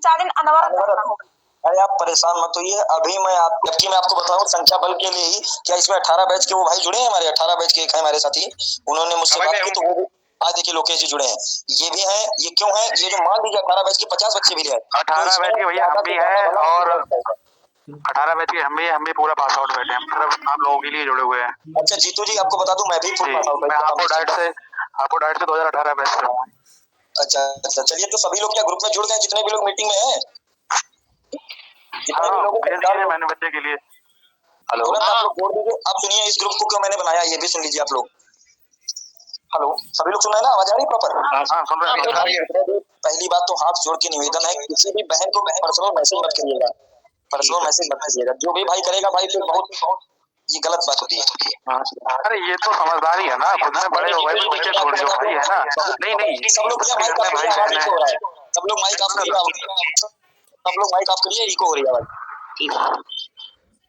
3-4 दिन अनवरत रखना होगा। अरे आप परेशान मत होइए, अभी मैं आपको बताऊं संख्या बल के लिए ही, क्या इसमें 18 बैच के वो भाई जुड़े हैं, हमारे 18 बैच के एक है हमारे साथी, उन्होंने मुझसे बात की तो वो भी आज देखिए लोकेश जी जुड़े हैं, ये भी हैं, ये क्यों है, ये जो मान लीजिए 18 बैच के 50 बच्चे भी हैं, 18 बैच के भैया हम भी हैं, और 18 बैच के हम भी पूरा पास आउट बैठे हैं, मतलब आप लोगों के लिए जुड़े हुए हैं। अच्छा जीतू जी आपको बता दूं मैं भी फुल पास आउट मैं आपको डाइट से 2018 बैच से हूँ। अच्छा चलिए, तो सभी लोग क्या ग्रुप में जुड़ गए जितने भी लोग मीटिंग में हैं? जितने भी लोग मैंने बच्चे के लिए हेलो आप लोग जोड़ दीजिए। आप सुनिए इस ग्रुप को क्यों मैंने बनाया, ये भी सुन लीजिए आप लोग। हेलो सभी लोग सुन रहे हैं ना, आवाज आ रही है प्रॉपर? सुन रहे हैं। पहली बात तो हाथ जोड़ के निवेदन है, किसी भी बहन को पर्सनल मैसेज मत करिएगा, पर्सनल मैसेज मत भेजिएगा, जो भी भाई करेगा भाई फिर बहुत ये गलत बात होती है। अरे ये तो समझदारी है ना, खुद से बड़े हो गए तो पीछे छोड़ दो भाई, है ना? नहीं सब लोग माइक ऑफ करिए, आवाज इको हो रहा है, सब लोग माइक ऑफ करिए, सब लोग माइक ऑफ करिए, इको हो रही है आवाज।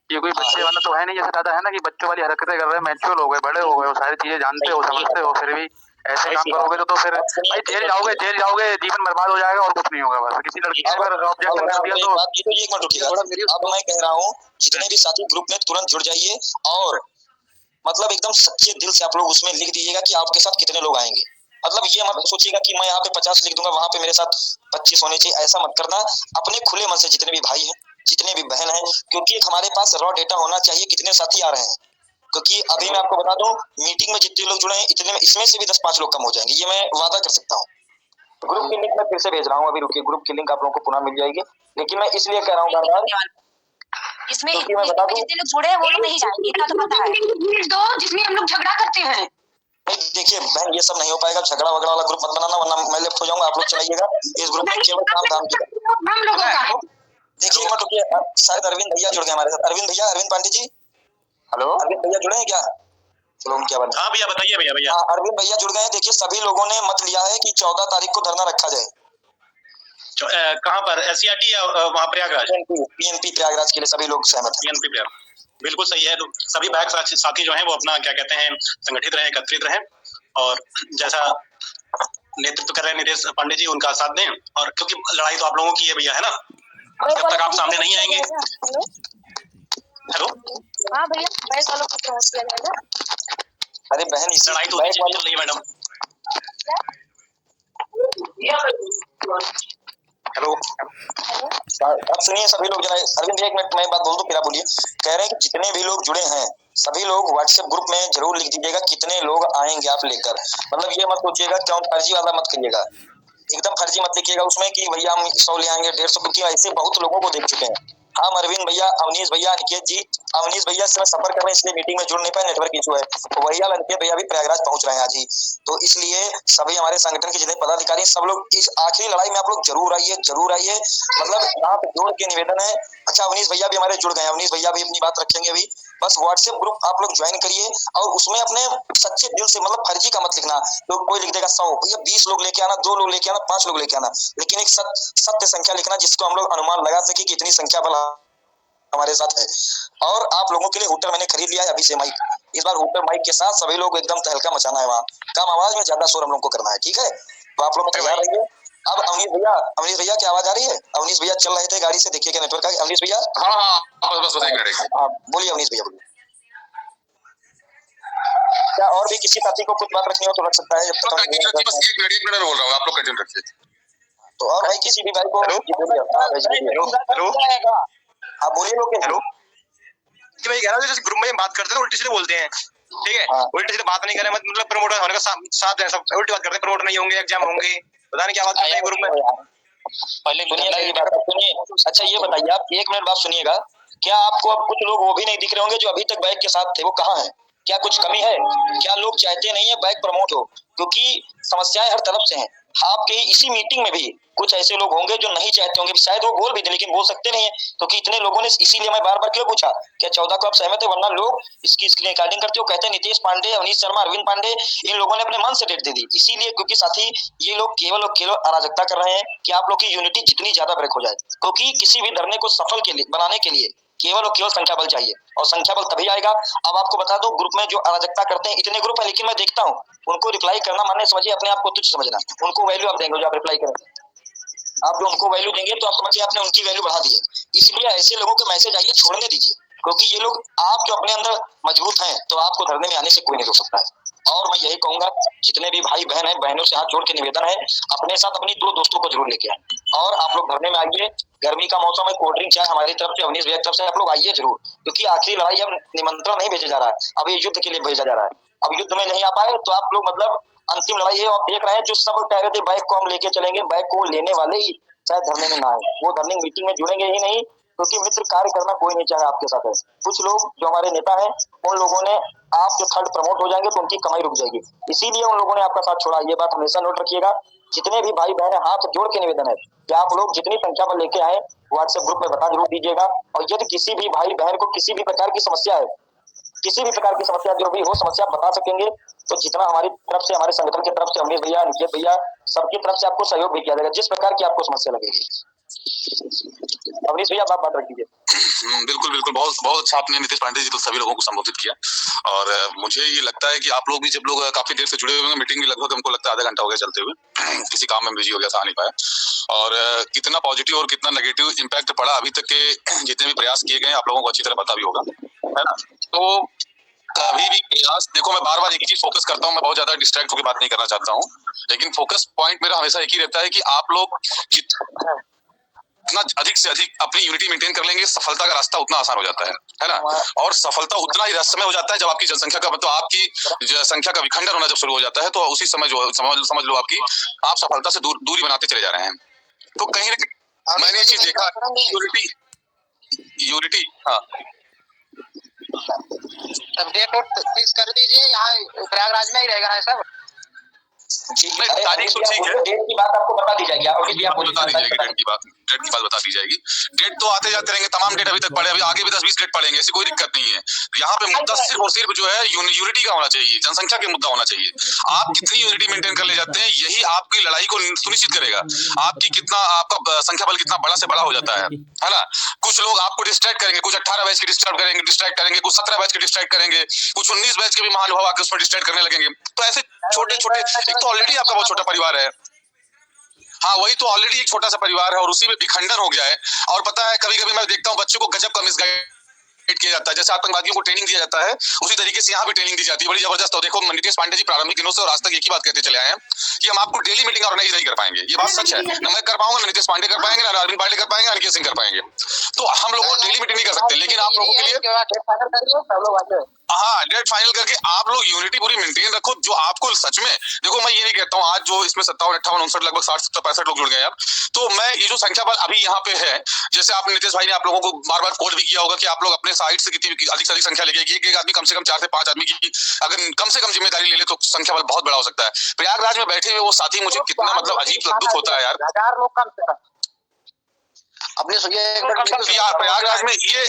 ये कोई बच्चे वाला तो है नहीं, जैसे दादा है ना कि बच्चों वाली हरकतें कर रहे हैं, मैच्योर हो गए, बड़े हो गए, वो सारी चीजें जानते हो, समझते हो, फिर भी ऐसे काम करोगे तो फिर भाई जेल जाओगे, जीवन बर्बाद हो जाएगा और कुछ नहीं होगा। बस किसी लड़की ने अगर ऑब्जेक्शन कर दिया तो एक मिनट रुकिएगा, अब मैं कह रहा हूँ जितने भी साथी ग्रुप में तुरंत जुड़ जाइए, और मतलब एकदम सच्चे दिल से आप लोग उसमें लिख दीजिएगा कि आपके साथ कितने लोग आएंगे। मतलब ये मत सोचिएगा कि मैं यहाँ पे 50 लिख दूंगा, वहां पे मेरे साथ 25 होने चाहिए, ऐसा मत करना। अपने खुले मन से जितने भी भाई हैं, जितने भी बहन हैं, क्योंकि एक हमारे पास रॉ डेटा होना चाहिए कितने साथी आ रहे हैं, क्योंकि अभी मैं आपको बता दूं मीटिंग में जितने लोग जुड़े हैं इतने में इसमें से भी 10-5 लोग कम हो जाएंगे, ये मैं वादा कर सकता हूँ। ग्रुप की लिंक मैं फिर से भेज रहा हूँ, अभी रुकिए, ग्रुप की लिंक आप लोगों को पुनः मिल जाएगी, लेकिन मैं इसलिए कह रहा हूँ बार बार इसमें जितने लोग जुड़े हैं वो लोग नहीं जाएंगे, इतना तो पता है। दो जिसमें हम लोग झगड़ा करते हैं। देखिए बहन ये सब नहीं हो पाएगा, झगड़ा वगड़ा वाला ग्रुप मत बनाना, वरना मैं लेफ्ट हो जाऊंगा, आप लोग चलाइएगा इस ग्रुप में केवल काम धाम की। हम लोगों का देखिए मत रुकिए, शायद अरविंद भैया जुड़ गए हमारे साथ, अरविंद पांडे जी, हेलो अरविंद भैया जुड़े हैं क्या? चलो क्या बात? हाँ भैया बताइए भैया। हाँ अरविंद भैया जुड़ गए हैं। देखिए सभी लोगों ने मत लिया है कि 14 तारीख को धरना रखा जाए। कहाँ पर, SCRT या वहाँ प्रयागराज? PNP प्रयागराज के लिए सभी लोग सहमत हैं। PNP प्रयागराज बिल्कुल सही है, तो सभी बैक साथी जो हैं वो अपना क्या कहते हैं संगठित रहे, एकत्रित रहे, और जैसा नेतृत्व कर रहे हैं नितेश पांडे जी उनका साथ दें, और क्योंकि लड़ाई तो आप लोगों की है भैया, है ना? जब तक आप सामने नहीं आएंगे। हेलो हाँ भैया बैक वालों को प्रमोट किया जाएगा। अरे बहन इस लड़ाई तो चल रही है मैडम। हेलो अब सुनिए सभी लोग जरा, अरविंद एक मिनट मैं बात बोल दूं फिर आप बोलिए। कह रहे हैं कि जितने भी लोग जुड़े हैं सभी लोग व्हाट्सएप ग्रुप में जरूर लिख दीजिएगा कितने लोग आएंगे आप लेकर, मतलब ये मत सोचिएगा क्यों फर्जी वाला मत करिएगा, एकदम फर्जी मत लिखिएगा उसमें कि भैया हम 100 ले आएंगे 150, क्योंकि ऐसे बहुत लोगों को देख चुके हैं हम। अरविंद भैया, अवनीश भैया, अनिकेत जी, अवनीश भैया से मैं सफर कर रहे हैं इसलिए मीटिंग में जुड़ नहीं पाए, नेटवर्क इशू है, तो भैया अनिकेत भैया भी प्रयागराज पहुंच रहे हैं आज ही, तो इसलिए सभी हमारे संगठन के जितने पदाधिकारी सब लोग इस आखिरी लड़ाई में आप लोग जरूर आइए, मतलब यहाँ पे जोड़ के निवेदन है। अच्छा अवनीश भैया भी हमारे जुड़ गए, अवनीश भैया भी अपनी बात रखेंगे अभी। बस व्हाट्सएप ग्रुप आप लोग ज्वाइन करिए और उसमें अपने सच्चे दिल से, मतलब फर्जी का मत लिखना, तो कोई लिख देगा 100, भैया 20 लोग लेके आना, 2 लोग लेके आना, 5 लोग लेके आना, लेकिन एक सत्य संख्या लिखना जिसको हम लोग अनुमान लगा सके कि इतनी संख्या बल हमारे साथ है। और आप लोगों के लिए हुटर मैंने खरीद लिया है अभी से माइक, इस बार हुटर माइक के साथ सभी लोग एकदम तहलका मचाना है, वहाँ कम आवाज में ज्यादा शोर हम लोग को करना है, ठीक है? तो आप लोग तैयार रहिए। अब अवनीश भैया क्या आवाज आ रही है? अवनीश भैया चल रहे थे गाड़ी से, देखिए क्या नेटवर्क है अवनीश भैया? हाँ बस बोलिए अवनीश भैया बोलिए। क्या और भी किसी साथी को कुछ बात रखनी हो तो रख सकता है, जब तक एक मिनट बोल रहा हूँ, आप लोग कंटिन्यू रखिए। तो और भाई किसी भी भाई को हेलो हाँ बोलिए लोग। हेलो भाई कह रहा हूँ जैसे ग्रुप में बात करते हैं उल्टी सीधे बोलते हैं, ठीक है? उल्टी सीधे बात नहीं करें, मतलब प्रमोटर होने का साथ है, सब उल्टी बात करते हैं, प्रमोटर नहीं होंगे, एग्जाम होंगे, पता नहीं क्या बात करते हैं ग्रुप में। पहले सुनिए, अच्छा ये बताइए आप, 1 मिनट बात सुनिएगा, क्या आपको अब कुछ लोग वो भी नहीं दिख रहे होंगे जो अभी तक बैक के साथ थे, वो कहाँ है? क्या कुछ कमी है? क्या लोग चाहते नहीं है बैक प्रमोट हो? क्योंकि समस्याएं हर तरफ से हैं। आपके इसी मीटिंग में भी कुछ ऐसे लोग होंगे जो नहीं चाहते होंगे, शायद वो बोल भी दे लेकिन बोल सकते नहीं है, क्योंकि इतने लोगों ने, इसीलिए मैं बार बार क्यों पूछा क्या 14 को आप सहमत है, वरना लोग इसकी रिकॉर्डिंग करते हो कहते हैं नितेश पांडे, अवनीश शर्मा, अरविंद पांडे, इन लोगों ने अपने मन से डेट दे दी, इसीलिए क्योंकि साथी ये लोग केवल अराजकता कर रहे हैं कि आप लोग की यूनिटी जितनी ज्यादा ब्रेक हो जाए, क्योंकि किसी भी धरने को सफल के लिए बनाने के लिए केवल और केवल संख्या बल चाहिए, और संख्या बल तभी आएगा। अब आपको बता दो ग्रुप में जो अराजकता करते हैं, इतने ग्रुप है लेकिन मैं देखता हूँ उनको रिप्लाई करना मानने समझिए अपने आप को तुच्छ समझना, उनको वैल्यू आप देंगे जो आप रिप्लाई करेंगे। आप जो उनको वैल्यू देंगे तो आप समझिए आपने उनकी वैल्यू बढ़ा दी है। इसलिए ऐसे लोगों के मैसेज आइए छोड़ने दीजिए, क्योंकि ये लोग आप जो अपने अंदर मजबूत हैं तो आपको धरने में आने से कोई नहीं रोक सकता है। और मैं यही कहूंगा जितने भी भाई बहन हैं, बहनों से हाथ जोड़ के निवेदन है अपने साथ अपनी 2 दोस्तों को जरूर लेके आए और आप लोग धरने में आइए। गर्मी का मौसम है, कोल्ड ड्रिंक चाय हमारी तरफ से, अवनीश भैया की तरफ से आप लोग आइए जरूर, क्योंकि आखिरी लड़ाई अब निमंत्रण नहीं भेजा जा रहा है, अब ये युद्ध के लिए भेजा जा रहा है। अब युद्ध में नहीं आ पाए तो आप लोग मतलब अंतिम लड़ाई है। आप देख रहे हैं जो सब कह रहे थे बैग को हम लेके चलेंगे, बैग को लेने वाले ही शायद धरने में ना आए, वो धरने मीटिंग में जुड़ेंगे ही नहीं, क्योंकि मित्र कार्य करना कोई नहीं चाहे आपके साथ है। कुछ लोग जो हमारे नेता हैं उन लोगों ने आप जो थर्ड प्रमोट हो जाएंगे तो उनकी कमाई रुक जाएगी, इसीलिए उन लोगों ने आपका साथ छोड़ा। ये बात हमेशा नोट रखिएगा। जितने भी भाई बहन हाथ जोड़ के निवेदन है कि आप लोग जितनी संख्या में लेके आए व्हाट्सएप ग्रुप में बता जरूर दीजिएगा। और यदि किसी भी भाई बहन को किसी भी प्रकार की समस्या है, किसी भी प्रकार की समस्या जो भी हो समस्या बता सकेंगे, तो जितना हमारी तरफ से, हमारे संगठन की तरफ से, अमरीश भैया, निकेत भैया, सबकी तरफ से आपको सहयोग भी किया जाएगा जिस प्रकार की आपको समस्या लगेगी। अमरीश भैया आप बात रख दीजिए। बिल्कुल बिल्कुल, बहुत बहुत अच्छा आपने नीतीश पांडे जी तो सभी लोगों को संबोधित किया। और मुझे ये लगता है कि आप लोग भी, जब लोग काफी देर से जुड़े हुए हैं, मीटिंग भी लगभग हमको लगता है आधा घंटा हो गया चलते हुए, किसी काम में बिजी हो गया था, आ नहीं पाया। और कितना पॉजिटिव और कितना नेगेटिव इम्पैक्ट पड़ा अभी तक के जितने भी प्रयास किए गए आप लोगों को अच्छी तरह पता भी होगा, है ना। तो कभी भी प्रयास, देखो मैं बार बार एक ही चीज फोकस करता हूँ, मैं बहुत ज्यादा डिस्ट्रैक्ट होकर बात नहीं करना चाहता हूँ, लेकिन फोकस पॉइंट मेरा हमेशा एक ही रहता है कि आप लोग जितना अधिक से अधिक अपनी यूनिटी मेंटेन कर लेंगे, सफलता का रास्ता उतना आसान हो जाता है ना। और सफलता उतना ही रहस्यमय हो जाता है जब आपकी जनसंख्या का, तो आपकी संख्या का विखंडन होना जब शुरू हो जाता है, तो उसी समय जो समझ लो आपकी आप सफलता से दूरी बनाते चले जा रहे हैं। तो कहीं ना कहीं मैंने ये चीज देखा, यूनिटी हाँ, तब डेट फिक्स कर दीजिए, यहाँ प्रयागराज में ही रहेगा ना सब। तारीख तो ठीक है, डेट की बात आपको बता दी जाएगी, बता दी जाएगी, डेट की बात बता दी जाएगी। डेट तो आते जाते रहेंगे, तमाम डेट अभी तक पड़े, अभी आगे भी 10-20 डेट पड़ेंगे, ऐसी कोई दिक्कत नहीं है। यहाँ पे मुद्दा सिर्फ और सिर्फ जो है यूनिटी का होना चाहिए, जनसंख्या के मुद्दा होना चाहिए। आप कितनी यूनिटी मेंटेन कर ले जाते हैं, यही आपकी लड़ाई को सुनिश्चित करेगा, आपकी कितना, आपका संख्या बल कितना बड़ा से बड़ा हो जाता है ना। कुछ लोग आपको डिस्ट्रैक्ट करेंगे, कुछ 18 बैच के डिस्ट्रैक्ट करेंगे, कुछ 17 बैच के डिस्ट्रैक्ट करेंगे, कुछ 19 बैच के भी महानुभाव आके उसमें डिस्ट्रैक्ट करने लगेंगे। तो ऐसे छोटे छोटे, एक तो ऑलरेडी आपका बहुत छोटा परिवार है, हाँ वही तो ऑलरेडी एक छोटा सा परिवार है और उसी में विखंडन हो गया है। और पता है कभी कभी मैं देखता हूँ बच्चों को गजब का मिसगाइड किया जाता है, जैसे आतंकवादियों को ट्रेनिंग दिया जाता है उसी तरीके से यहाँ भी ट्रेनिंग दी जाती है, बड़ी जबरदस्त। देखो नीतीश पांडे जी प्रारंभिक दिनों से और आज तक एक ही बात कहते चले आए हैं कि हम आपको डेली मीटिंग ऑर्गेनाइज नहीं कर पाएंगे। ये बात सच है, न मैं कर पाऊंगा, न नीतीश पांडे कर पाएंगे, न अरविंद पांडे कर पाएंगे, न सिंह कर पाएंगे। तो हम लोग डेली मीटिंग नहीं कर सकते, लेकिन आप लोगों के लिए हाँ डेट फाइनल करके आप लोग यूनिटी पूरी मेंटेन रखो। जो आपको सच में, देखो मैं ये नहीं कहता हूँ आज जो इसमें 57, 58, 59 लगभग 60, 70, 65 लोग जुड़ गए अब, तो मैं ये जो संख्या बल अभी यहाँ पे है, जैसे आपने नीतीश भाई ने आप लोगों को बार बार कोड भी किया होगा कि आप लोग अपने साइड से कितनी अधिक से अधिक संख्या लेके, एक आदमी कम से कम 4 से 5 आदमी की अगर कम से कम जिम्मेदारी ले ले तो संख्या बल बहुत बड़ा हो सकता है। प्रयागराज में बैठे हुए वो साथी मुझे कितना मतलब अजीब दुख होता है यार, 1000 लोग कम से कम अपने प्रयागराज में ये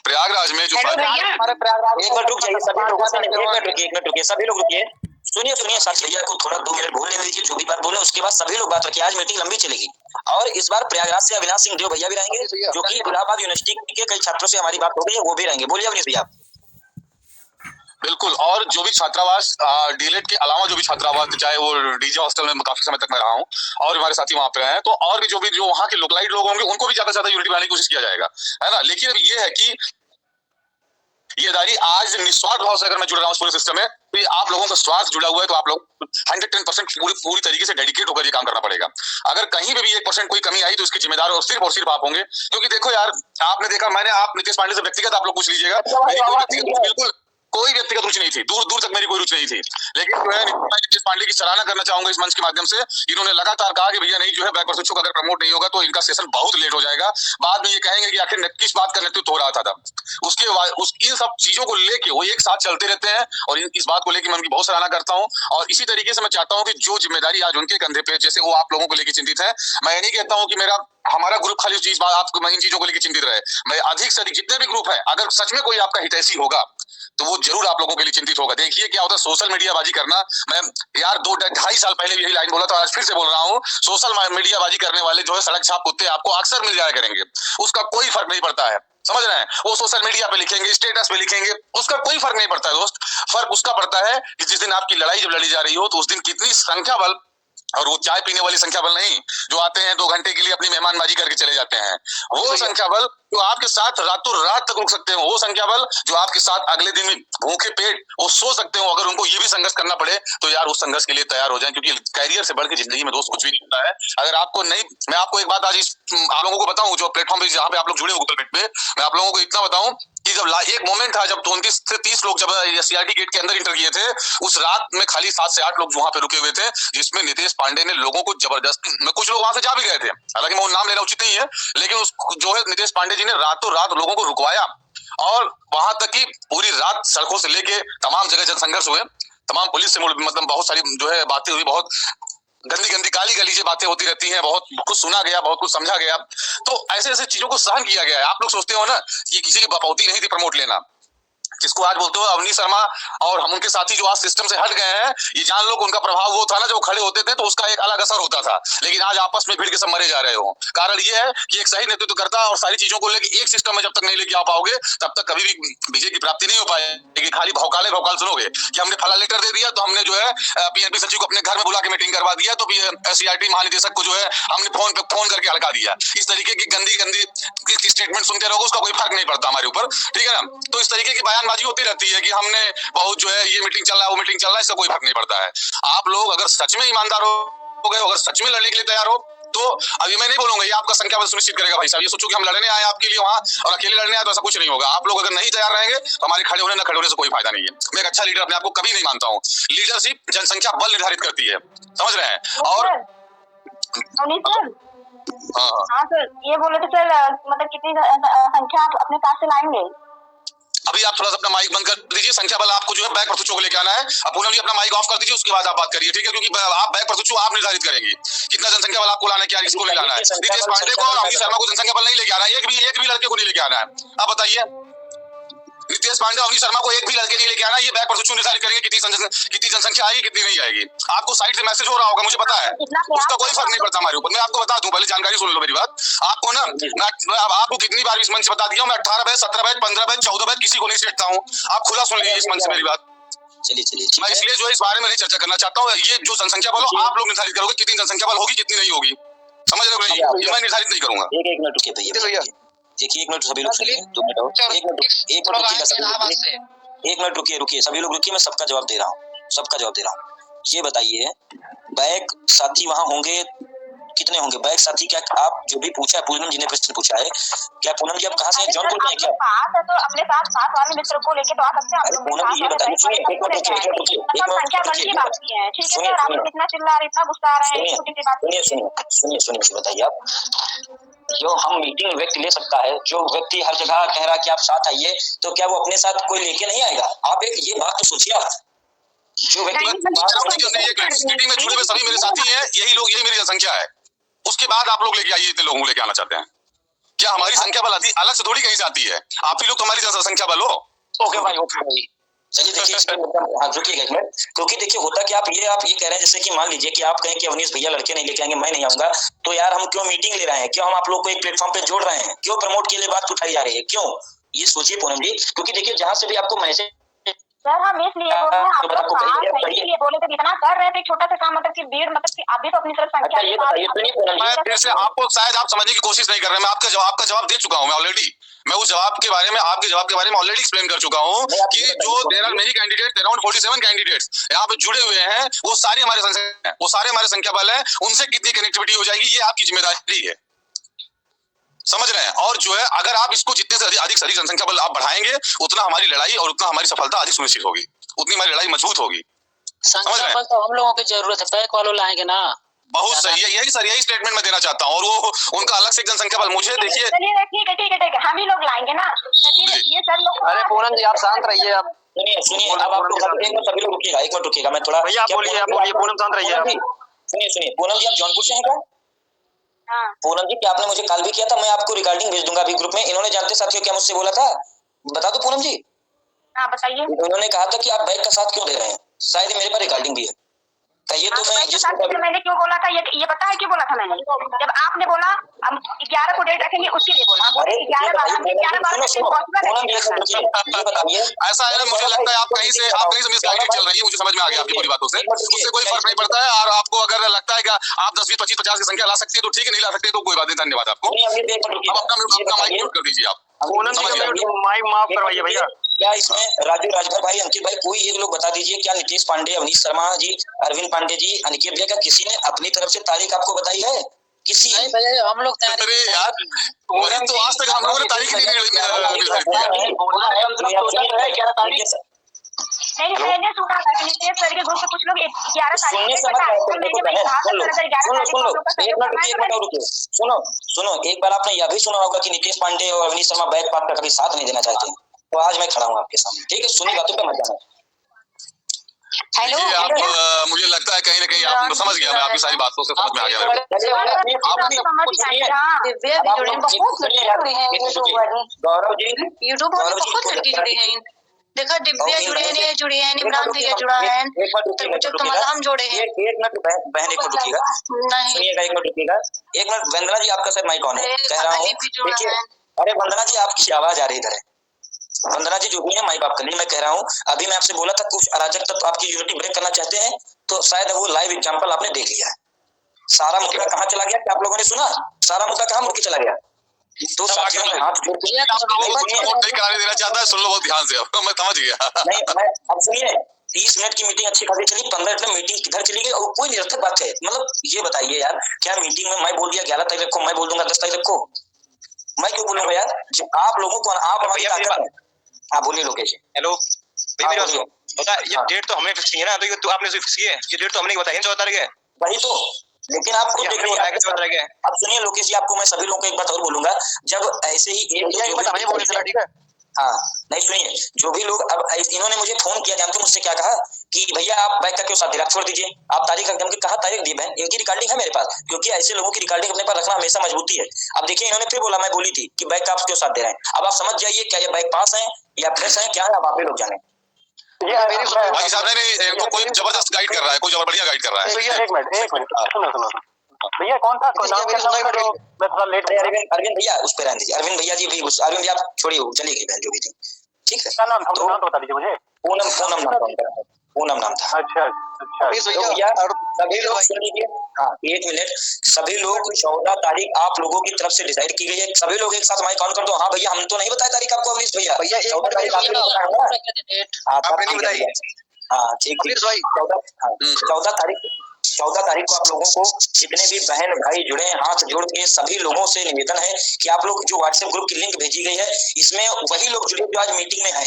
प्रयागराज में जो एक मिनट रुक जाइए, सभी लोगों से एक मिनट रुकिए, सभी लोग रुकिए, सुनिए साथ भैया को थोड़ा 2 मिनट बोलने दीजिए, जो भी बात बोले उसके बाद सभी लोग बात रखिए। आज मीटिंग लंबी चलेगी और इस बार प्रयागराज से अविनाश सिंह देव भैया भी रहेंगे, जो कि इलाहाबाद यूनिवर्सिटी के कई छात्रों से हमारी बात हो गई है, वो भी रहेंगे। बोलिए अविनाश भैया। बिल्कुल, और जो भी छात्रावास डीएलएड के अलावा जो भी छात्रावास, चाहे वो डीजे हॉस्टल में काफी समय तक मैं रहा हूँ और हमारे साथी वहां पे हैं, तो और भी जो वहाँ के लोकलाइट लोग होंगे उनको भी ज्यादा से ज्यादा यूनिटी बनाने की कोशिश किया जाएगा, है ना। लेकिन अब ये है कि ये दारी आज निस्वार्थ भाव से अगर मैं जुड़ रहा हूँ पूरे सिस्टम में, तो आप लोगों का स्वार्थ जुड़ा हुआ है, तो आप लोग 110% पूरी तरीके से डेडिकेट होकर ये काम करना पड़ेगा। अगर कहीं पे भी 1% कोई कमी आई तो इसके जिम्मेदार और सिर्फ आप होंगे, क्योंकि देखो यार आपने देखा, आप नीतीश पांडे से व्यक्तिगत आप लोग पूछ लीजिएगा, बिल्कुल कोई व्यक्तिगत रुचि नहीं थी, दूर तक मेरी कोई रुचि नहीं थी। लेकिन जो है नीतीश पांडे की सराहना करना चाहूंगा इस मंच के माध्यम से, इन्होंने लगातार कहा कि भैया नहीं जो है बैकवर्ड शिक्षक अगर प्रमोट नहीं होगा तो इनका सेशन बहुत लेट हो जाएगा। बाद में ये कहेंगे कि आखिर किस बात का नेतृत्व हो रहा था उसकी इन सब चीजों को लेके वो एक साथ चलते रहते हैं और इस बात को लेकर मैं उनकी बहुत सराहना करता हूँ। और इसी तरीके से मैं चाहता हूँ कि जो जिम्मेदारी आज उनके कंधे पे, जैसे वो आप लोगों को लेकर चिंतित है, मैं ये नहीं कहता हूँ कि हमारा ग्रुप खाली चीज आपको इन चीजों को लेकर चिंतित रहे। मैं अधिक से अधिक जितने भी ग्रुप है, अगर सच में कोई आपका हितैषी होगा तो वो जरूर आप लोगों के लिए चिंतित होगा। देखिए क्या होता है सोशल मीडिया बाजी करना, मैं यार 2-2.5 साल पहले भी यही लाइन बोला था, आज फिर से बोल रहा हूँ, सोशल मीडिया बाजी करने वाले जो है सड़क छाप कुत्ते आपको अक्सर मिल जाया करेंगे, उसका कोई फर्क नहीं पड़ता है, समझ रहे हैं। वो सोशल मीडिया पे लिखेंगे, स्टेटस पे लिखेंगे, उसका कोई फर्क नहीं पड़ता है दोस्त। फर्क उसका पड़ता है कि जिस दिन आपकी लड़ाई जब लड़ी जा रही हो तो उस दिन कितनी संख्या बल और वो चाय पीने वाली संख्या बल नहीं जो आते हैं 2 घंटे के लिए अपनी मेहमानबाजी करके चले जाते हैं, वो संख्या बल जो आपके साथ रातों रात तक रुक सकते हो, वो संख्या बल जो आपके साथ अगले दिन भूखे पेट वो सो सकते हो। अगर उनको ये भी संघर्ष करना पड़े तो यार उस संघर्ष के लिए तैयार हो जाएं, क्योंकि कैरियर से बढ़ के जिंदगी में दोस्त कुछ भी नहीं होता है। अगर आपको नहीं, मैं आपको एक बात आज आप लोगों को बताऊं, जो प्लेटफॉर्म पे जहाँ पे आप लोग जुड़े हो गूगल मीट पे, मैं आप लोगों को इतना बताऊं कि जब एक मोमेंट था जब 29 से 30 लोग जब सीआरटी गेट के अंदर इंटर किए थे, उस रात में खाली 7 से 8 लोग वहां पे रुके हुए थे, जिसमें नितेश पांडे ने लोगों को जबरदस्ती, कुछ लोग वहां से जा भी गए थे, हालांकि मैं वो नाम लेना उचित नहीं है, लेकिन उस जो है नितेश पांडे जी ने रातों रात लोगों को रुकवाया और वहां तक की पूरी रात सड़कों से लेके तमाम जगह जनसंघर्ष हुए, तमाम पुलिस से मतलब बहुत सारी जो है बातें हुई, बहुत गंदी गंदी काली गलीजे बातें होती रहती हैं, बहुत कुछ सुना गया, बहुत कुछ समझा गया, तो ऐसे ऐसे चीजों को सहन किया गया है। आप लोग सोचते हो ना कि किसी की बपौती नहीं थी प्रमोट लेना, जिसको आज बोलते हो अवनी शर्मा और हम उनके साथी जो आज सिस्टम से हट गए हैं, ये जान लो उनका प्रभाव वो था ना, जो खड़े होते थे तो उसका एक अलग असर होता था, लेकिन आज आपस में भिड़ के सब मरे जा रहे हो। कारण ये है कि एक सही नेतृत्व करता और सारी चीजों को लेकर एक सिस्टम में जब तक नहीं लेके आ पाओगे तब तक कभी भी विजय की प्राप्ति नहीं हो पाएगी। खाली भौकाल सुनोगे कि हमने फला लेटर दे दिया तो हमने जो है पीएनपी सचिव को अपने घर में बुला के मीटिंग करवा दिया, तो सीआरटी महानिदेशक को जो है हमने फोन करके हल्का दिया। इस तरीके की गंदी स्टेटमेंट सुनते रहोगे, उसका कोई फर्क नहीं पड़ता हमारे ऊपर, ठीक है ना। तो इस तरीके की बयानबाजी होती रहती है कि हमने बहुत जो है ये मीटिंग चल रहा है वो मीटिंग चल रहा है, इसका कोई फर्क नहीं पड़ता है। आप लोग अगर सच में ईमानदार हो गए, अगर सच में लड़ने के लिए तैयार हो, तो अभी मैं नहीं बोलूंगा ये आपका संख्या बल सुनिश्चित करेगा भाई साहब, ये सोचो कि हम लड़ने आए आपके लिए वहां और अकेले लड़ने आए तो ऐसा कुछ नहीं होगा। आप लोग अगर नहीं तैयार रहेंगे तो हमारे खड़े होने न खड़े होने से कोई फायदा नहीं है। मैं एक अच्छा लीडर अपने आप को कभी नहीं मानता हूँ, लीडरशिप जनसंख्या बल निर्धारित करती है, समझ रहे हैं। और हाँ सर, ये बोले तो सर मतलब कितनी संख्या आप अपने साथ से लाएंगे? अभी आप थोड़ा सा अपना माइक बंद कर दीजिए, संख्या बल आपको जो है बैक प्रस्तुत को लेके आना है। अब पूनम जी अपना माइक ऑफ कर दीजिए, उसके बाद आप बात करिए, ठीक है, क्योंकि आप बैक प्रस्तुत आप निर्धारित करेंगे कितना जनसंख्या बल आपको लाना है, क्या किसको ले लाना है। नितेश पांडे को और अवनी शर्मा को जनसंख्या बल नहीं लेके आना है, एक भी लड़के को नहीं लेके आना है। आप बताइए, नितेश पांडे अवनी शर्मा को एक भी लड़के नहीं लेके आना, ये बैक प्रस्तुत निर्धारित करेंगे कितनी जनसंख्या आएगी कितनी नहीं आएगी। आपको साइड से मैसेज हो रहा होगा, मुझे पता है, उसका कोई फर्क नहीं पड़ता हमारे ऊपर। मैं आपको बता दूं, पहले जानकारी सुन लो मेरी बात। आपको ना मैं आपको कितनी बार इस मंच से बता दिया हूं, मैं 18 बैच 17 बैच 15 बैच 14 बैच किसी को नहीं सेटता हूं। आप खुला सुन लीजिए इस मंच से मेरी बात। चलिए मैं इसलिए जो है इस बारे में नहीं चर्चा करना चाहता हूँ। ये जो जनसंख्या बल आप लोग निर्धारित करोगे कितनी जनसंख्या बल होगी कितनी नहीं होगी, समझ रहे हो, ये मैं निर्धारित नहीं करूंगा। एक मिनट रुकिए भैया, देखिए 1 मिनट सभी लोग सुनिए, 2 मिनट, 1 मिनट रुकिए सभी लोग रुकिए, मैं सबका जवाब दे रहा हूँ। ये बताइए बैक साथी वहां होंगे कितने होंगे बैक साथी? क्या आप जो भी पूछा है, पूनम जी ने प्रश्न पूछा है, क्या पूनम जी आप कहाँ से हैं, जौनपुर में हैं क्या? साथ है तो अपने साथ वाले मित्र को लेके तो आ सकते हैं। अरे पूनम जी ये बताइए, सुनिए एक मिनट रुकिए, संख्या बल की बात की है, ठीक है सर, आप लोग इतना चिल्ला रहे, इतना गुस्सा आ रहे हैं, छोटी सी बात सुनिए बताइए आप, जो हम मीटिंग व्यक्ति ले सकता है, जो व्यक्ति हर जगह कह रहा है कि आप साथ आइए, तो क्या वो अपने साथ कोई लेके नहीं आएगा? आप एक ये बात तो सोचिए आप, जो व्यक्ति मीटिंग में जुड़े हुए सभी मेरे साथी हैं, यही मेरी जनसंख्या है, उसके बाद आप लोग लेके आइए, इतने लोगों को लेके आना चाहते हैं क्या? हमारी संख्या बल आती अलग से थोड़ी कहीं से आती है, आप ही लोग तुम्हारी संख्या बल हो। ओके भाई चलिए देखिए हाँ रुकिएगा एक मिनट, क्योंकि देखिए होता कि आप ये कह रहे हैं जैसे कि मान लीजिए कि आप कहें कि अवनीश भैया लड़के नहीं लेके आएंगे, मैं नहीं आऊंगा, तो यार हम क्यों मीटिंग ले रहे हैं, क्यों हम आप लोग को एक प्लेटफॉर्म पे जोड़ रहे हैं, क्यों प्रमोट के लिए बात उठाई जा रही है, क्यों? ये सोचिए पूनम जी, क्योंकि देखिए जहां से भी आपको मैसेज सर हम इसलिए बोल रहे हैं, आप लोग सही लिए बोले थे, इतना कर रहे थे, छोटा सा काम मतलब कि भीड़ मतलब कि आप भी तो अपनी तरफ संख्या। मैं फिर से आपको शायद आप समझने की कोशिश नहीं कर रहे, मैं आपका जवाब दे चुका हूं, मैं ऑलरेडी मैं उस जवाब के बारे में आपके जवाब के बारे में ऑलरेडी एक्सप्लेन कर चुका हूं कि जो there are many candidates, around 47 candidates यहाँ पे जुड़े हुए हैं, वो सारे हमारे संख्या बल है, उनसे कितनी कनेक्टिविटी हो जाएगी ये आपकी जिम्मेदारी है, समझ रहे हैं। और जो है अगर आप इसको जितने से अधिक जनसंख्या बल आप बढ़ाएंगे, उतना हमारी लड़ाई और उतना हमारी सफलता अधिक सुनिश्चित होगी, उतनी हमारी लड़ाई मजबूत होगी। संख्या बल तो हम लोगों की जरूरत है, बैक वालों लाएंगे ना। बहुत सही है, यही स्टेटमेंट मैं देना चाहता हूँ, और वो उनका अलग से जनसंख्या बल मुझे देखिए। ठीक है हम ही लोग लाएंगे ना, ये सर लोग। अरे पूनम जी आप शांत रहिए, आप सुनिए अब आपको सभी लोग रुकिएगा, एक मिनट रुकिएगा, मैं थोड़ा भैया आप बोलिए पूनम शांत रहिए। सुनिए पूनम जी आप जौनपुर से हैं क्या? पूनम जी क्या आपने मुझे कॉल भी किया था, मैं आपको रिकॉर्डिंग भेज दूंगा अभी ग्रुप में। इन्होंने जानते साथियों क्या मुझसे बोला था, बता दो पूनम जी। हाँ बताइए। उन्होंने कहा था कि आप बैक का साथ क्यों दे रहे हैं, शायद मेरे पास रिकॉर्डिंग भी है। कहिए तो मैं मैंने क्यों बोला था, ये पता है क्यों बोला था मैंने? जब आपने बोला 11 को डेट रखेंगे उसके लिए बोला। अरे 11 हमने 11 सुनो ये बताइए, ऐसा है ना, मुझे लगता है आप कहीं से मिसगाइडेड चल रही है, मुझे समझ में आ गया आपकी पूरी बातों से। उससे कोई फर्क नहीं पड़ता है, और आपको अगर लगता है कि आप 10, 20, 25, 50 की संख्या ला सकती है तो ठीक है, नहीं ला सकते तो कोई बात नहीं, धन्यवाद आपको। अब अपना माइक म्यूट कर दीजिए आप। माइक माफ करवाइए भैया। क्या इसमें राजू, राजभर भाई, अंकित भाई, कोई एक लोग बता दीजिए, क्या नीतीश पांडे, अवनीश शर्मा जी, अरविंद पांडे जी, अनिकेत भैया, क्या किसी ने अपनी तरफ से तारीख आपको बताई है? किसी नहीं भैया, हम लोग अरे यार, तो आज तक हम लोगों ने तारीख नहीं निर्धारित किया। मैंने सुना था कि नीतीश सर के ग्रुप से कुछ लोग 11 तारीख सुनो, एक बार आपने यह भी सुना होगा कि नीतीश पांडे और अवनीश शर्मा बैक पार्ट का कभी साथ नहीं देना चाहते। तो आज मैं खड़ा हूँ आपके सामने, ठीक है? सुनी बातों पे मत जाना। हेलो, आप मुझे लगता है कहीं ना कहीं आप समझ गया, मैं आपकी सारी बातों से समझ में आ गया। गौरव जी, यूट्यूब पर बहुत लड़की जुड़ी है। देखा, दिव्या जुड़ी है, इमरान भैया जुड़ा है, तो मलहम जोड़े हैं। एक मिनट बहन, एक मिनट रुकिएगा, सुनिएगा, एक मिनट रुकिएगा, एक मिनट। वंदना जी, आपका शायद माइक ऑन है, कह रहा हूँ। देखिए, अरे वंदना जी, आपकी आवाज आ रही इधर है। वंदना जी जो भी है, माइक आप कर लीजिए। मैं कह रहा हूँ, अभी मैं आपसे बोला था कुछ अराजक तत्व आपकी यूनिटी ब्रेक करना चाहते हैं, तो शायद वो लाइव एग्जांपल आपने देख लिया है। सारा मुद्दा कहाँ चला गया, क्या आप लोगों ने सुना? सारा मुद्दा कहाँ मुड़ के चला गया? तो साथियों में हाथ जोड़ के कराने देना चाहता है, सुन लो बहुत ध्यान से, अब मैं समझ गया। नहीं, मैं अब सुनिए, 30 मिनट की मीटिंग अच्छी खासी चली, 15 मिनट में मीटिंग किधर चली गई और कोई निरर्थक बात है। मतलब ये बताइए यार, क्या मीटिंग में मैं बोल दिया 11 तारीख को, मैं बोल दूंगा 10 तारीख को? मैं क्यों बोलूंगा यार? जब आप लोगों को, आप हमारी ताकत है। हाँ बोलिए लोकेश। हेलो भैया, बता, ये डेट तो हमने फिक्स की है ना, तो ये तो आपने फिक्स की है, ये डेट तो हमने बताई है 14 तारीख है। वही तो, लेकिन आप खुद देख लीजिए। अब सुनिए लोकेश जी, आपको मैं सभी लोगों को एक बात और बोलूंगा, जब ऐसे ही ठीक है। हाँ, नहीं सुनिए, जो भी लोग अब इन्होंने मुझे फोन किया, जानते मुझसे क्या कहा कि भैया आप बैक का क्यों साथ दे रहे, आप छोड़ दीजिए, आप तारीख रख देंगे। कहा तारीख दी बहन, इनकी रिकॉर्डिंग है मेरे पास, क्योंकि ऐसे लोगों की रिकॉर्डिंग अपने पास रखना हमेशा मजबूती है। अब देखिए, इन्होंने फिर बोला, मैं बोली थी कि बैक का आप क्यों साथ दे रहे हैं। अब आप समझ जाइए, क्या ये बैक पास है या फ्रेश है, क्या है, अब आप लोग जाने। भाई साहब ने इनको कोई जबरदस्त गाइड कर रहा है, कोई बढ़िया गाइड कर रहा है। एक मिनट सुनो भैया, कौन था मैं थोड़ा लेट। अरविंद भैया उस पर रहने दीजिए, अरविंद भैया जी भी, अरविंद भैया आप छोड़िए, चलिए बहन जो भी थी, ठीक है? क्या नाम था? नाम तो बता दीजिए मुझे। पूनम नाम था। अच्छा, भैया सभी लोग सुन लीजिए, हाँ 1 मिनट, सभी लोग 14 तारीख आप लोगों की तरफ से डिसाइड की गई है। सभी लोग एक साथ माइक ऑन कर दो। हाँ भैया, हम तो नहीं बताया तारीख आपको, अवनीश भैया 14 तारीख आपको नहीं बताई। हाँ ठीक है, 14 तारीख को आप लोगों को जितने भी बहन भाई जुड़े हैं, हाथ जोड़ के सभी लोगों से निवेदन है कि आप लोग जो व्हाट्सएप ग्रुप की लिंक भेजी गई है, इसमें वही लोग जुड़े जो आज मीटिंग में है,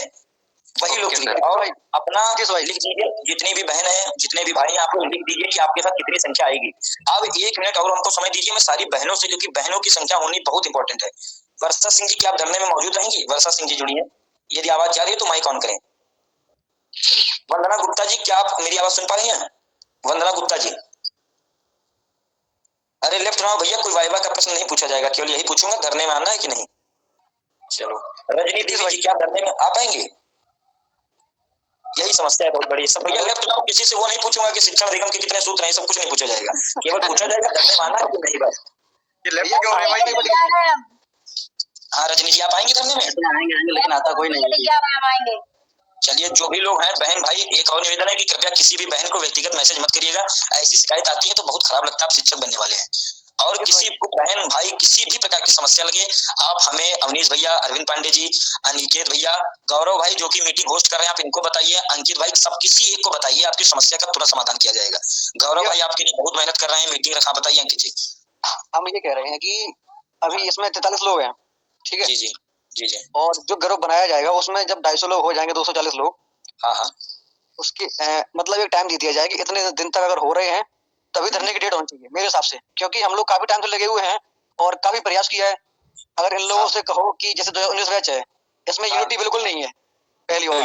वही लोग जुड़े, और अपना लिख दीजिए, जितनी भी बहन है, जितने भी भाई हैं, आप लोग लिख दीजिए कि आपके साथ कितनी संख्या आएगी। अब 1 मिनट और हमको समय दीजिए, मैं सारी बहनों से, क्योंकि बहनों की संख्या होनी बहुत इंपॉर्टेंट है। वर्षा सिंह जी, क्या आप धरने में मौजूद रहेंगी? वर्षा सिंह जी जुड़ी है, यदि आवाज जा रही है तो माइक ऑन करें। वंदना गुप्ता जी, क्या आप मेरी आवाज सुन पा रही हैं? वंदना गुप्ता जी, अरे लेफ्ट ना भैया, कोई वाइवा का प्रश्न नहीं पूछा जाएगा, केवल यही पूछूंगा, धरने में आना है कि नहीं? चलो, रजनी देवी जी, क्या धरने में आ पाएंगे? यही समस्या है बहुत बड़ी। सब भैया लेफ्ट ना, किसी से वो नहीं पूछूंगा कि शिक्षा निगम के कितने सूत्र हैं, सब कुछ नहीं पूछा जाएगा, केवल पूछा जाएगा धरने में आना है कि नहीं। बस हाँ रजनी जी, आप आएंगे धरने में? लेकिन आता कोई नहीं। चलिए, जो भी लोग हैं बहन भाई, एक और निवेदन है कि कृपया किसी भी बहन को व्यक्तिगत मैसेज मत करिएगा। ऐसी शिकायत आती है तो बहुत खराब लगता है, आप शिक्षक बनने वाले हैं। और किसी को बहन भाई किसी भी प्रकार की समस्या लगे, आप हमें, अवनीश भैया, अरविंद पांडे जी, अनिकेत भैया, गौरव भाई जो कि मीटिंग होस्ट कर रहे हैं, आप इनको बताइए, अंकित भाई, सब किसी एक को बताइए, आपकी समस्या का तुरंत समाधान किया जाएगा। गौरव भाई आपके लिए बहुत मेहनत कर रहे हैं, मीटिंग रखा, बताइए अंकित जी। हम ये कह रहे हैं कि अभी इसमें 43 लोग हैं, ठीक है? जी जी जी जी। और जो ग्रुप बनाया जाएगा उसमें जब 250 लोग हो जाएंगे, 240 लोग, हाँ हाँ, उसकी मतलब एक टाइम दे दिया जाए कि इतने दिन तक अगर हो रहे हैं तभी धरने की डेट होनी चाहिए मेरे हिसाब से, क्योंकि हम लोग काफी टाइम से लगे हुए हैं और काफी प्रयास किया है। अगर इन लोगों से कहो कि जैसे 2019 बैच है, इसमें यूनिटी बिल्कुल नहीं है। पहली बात,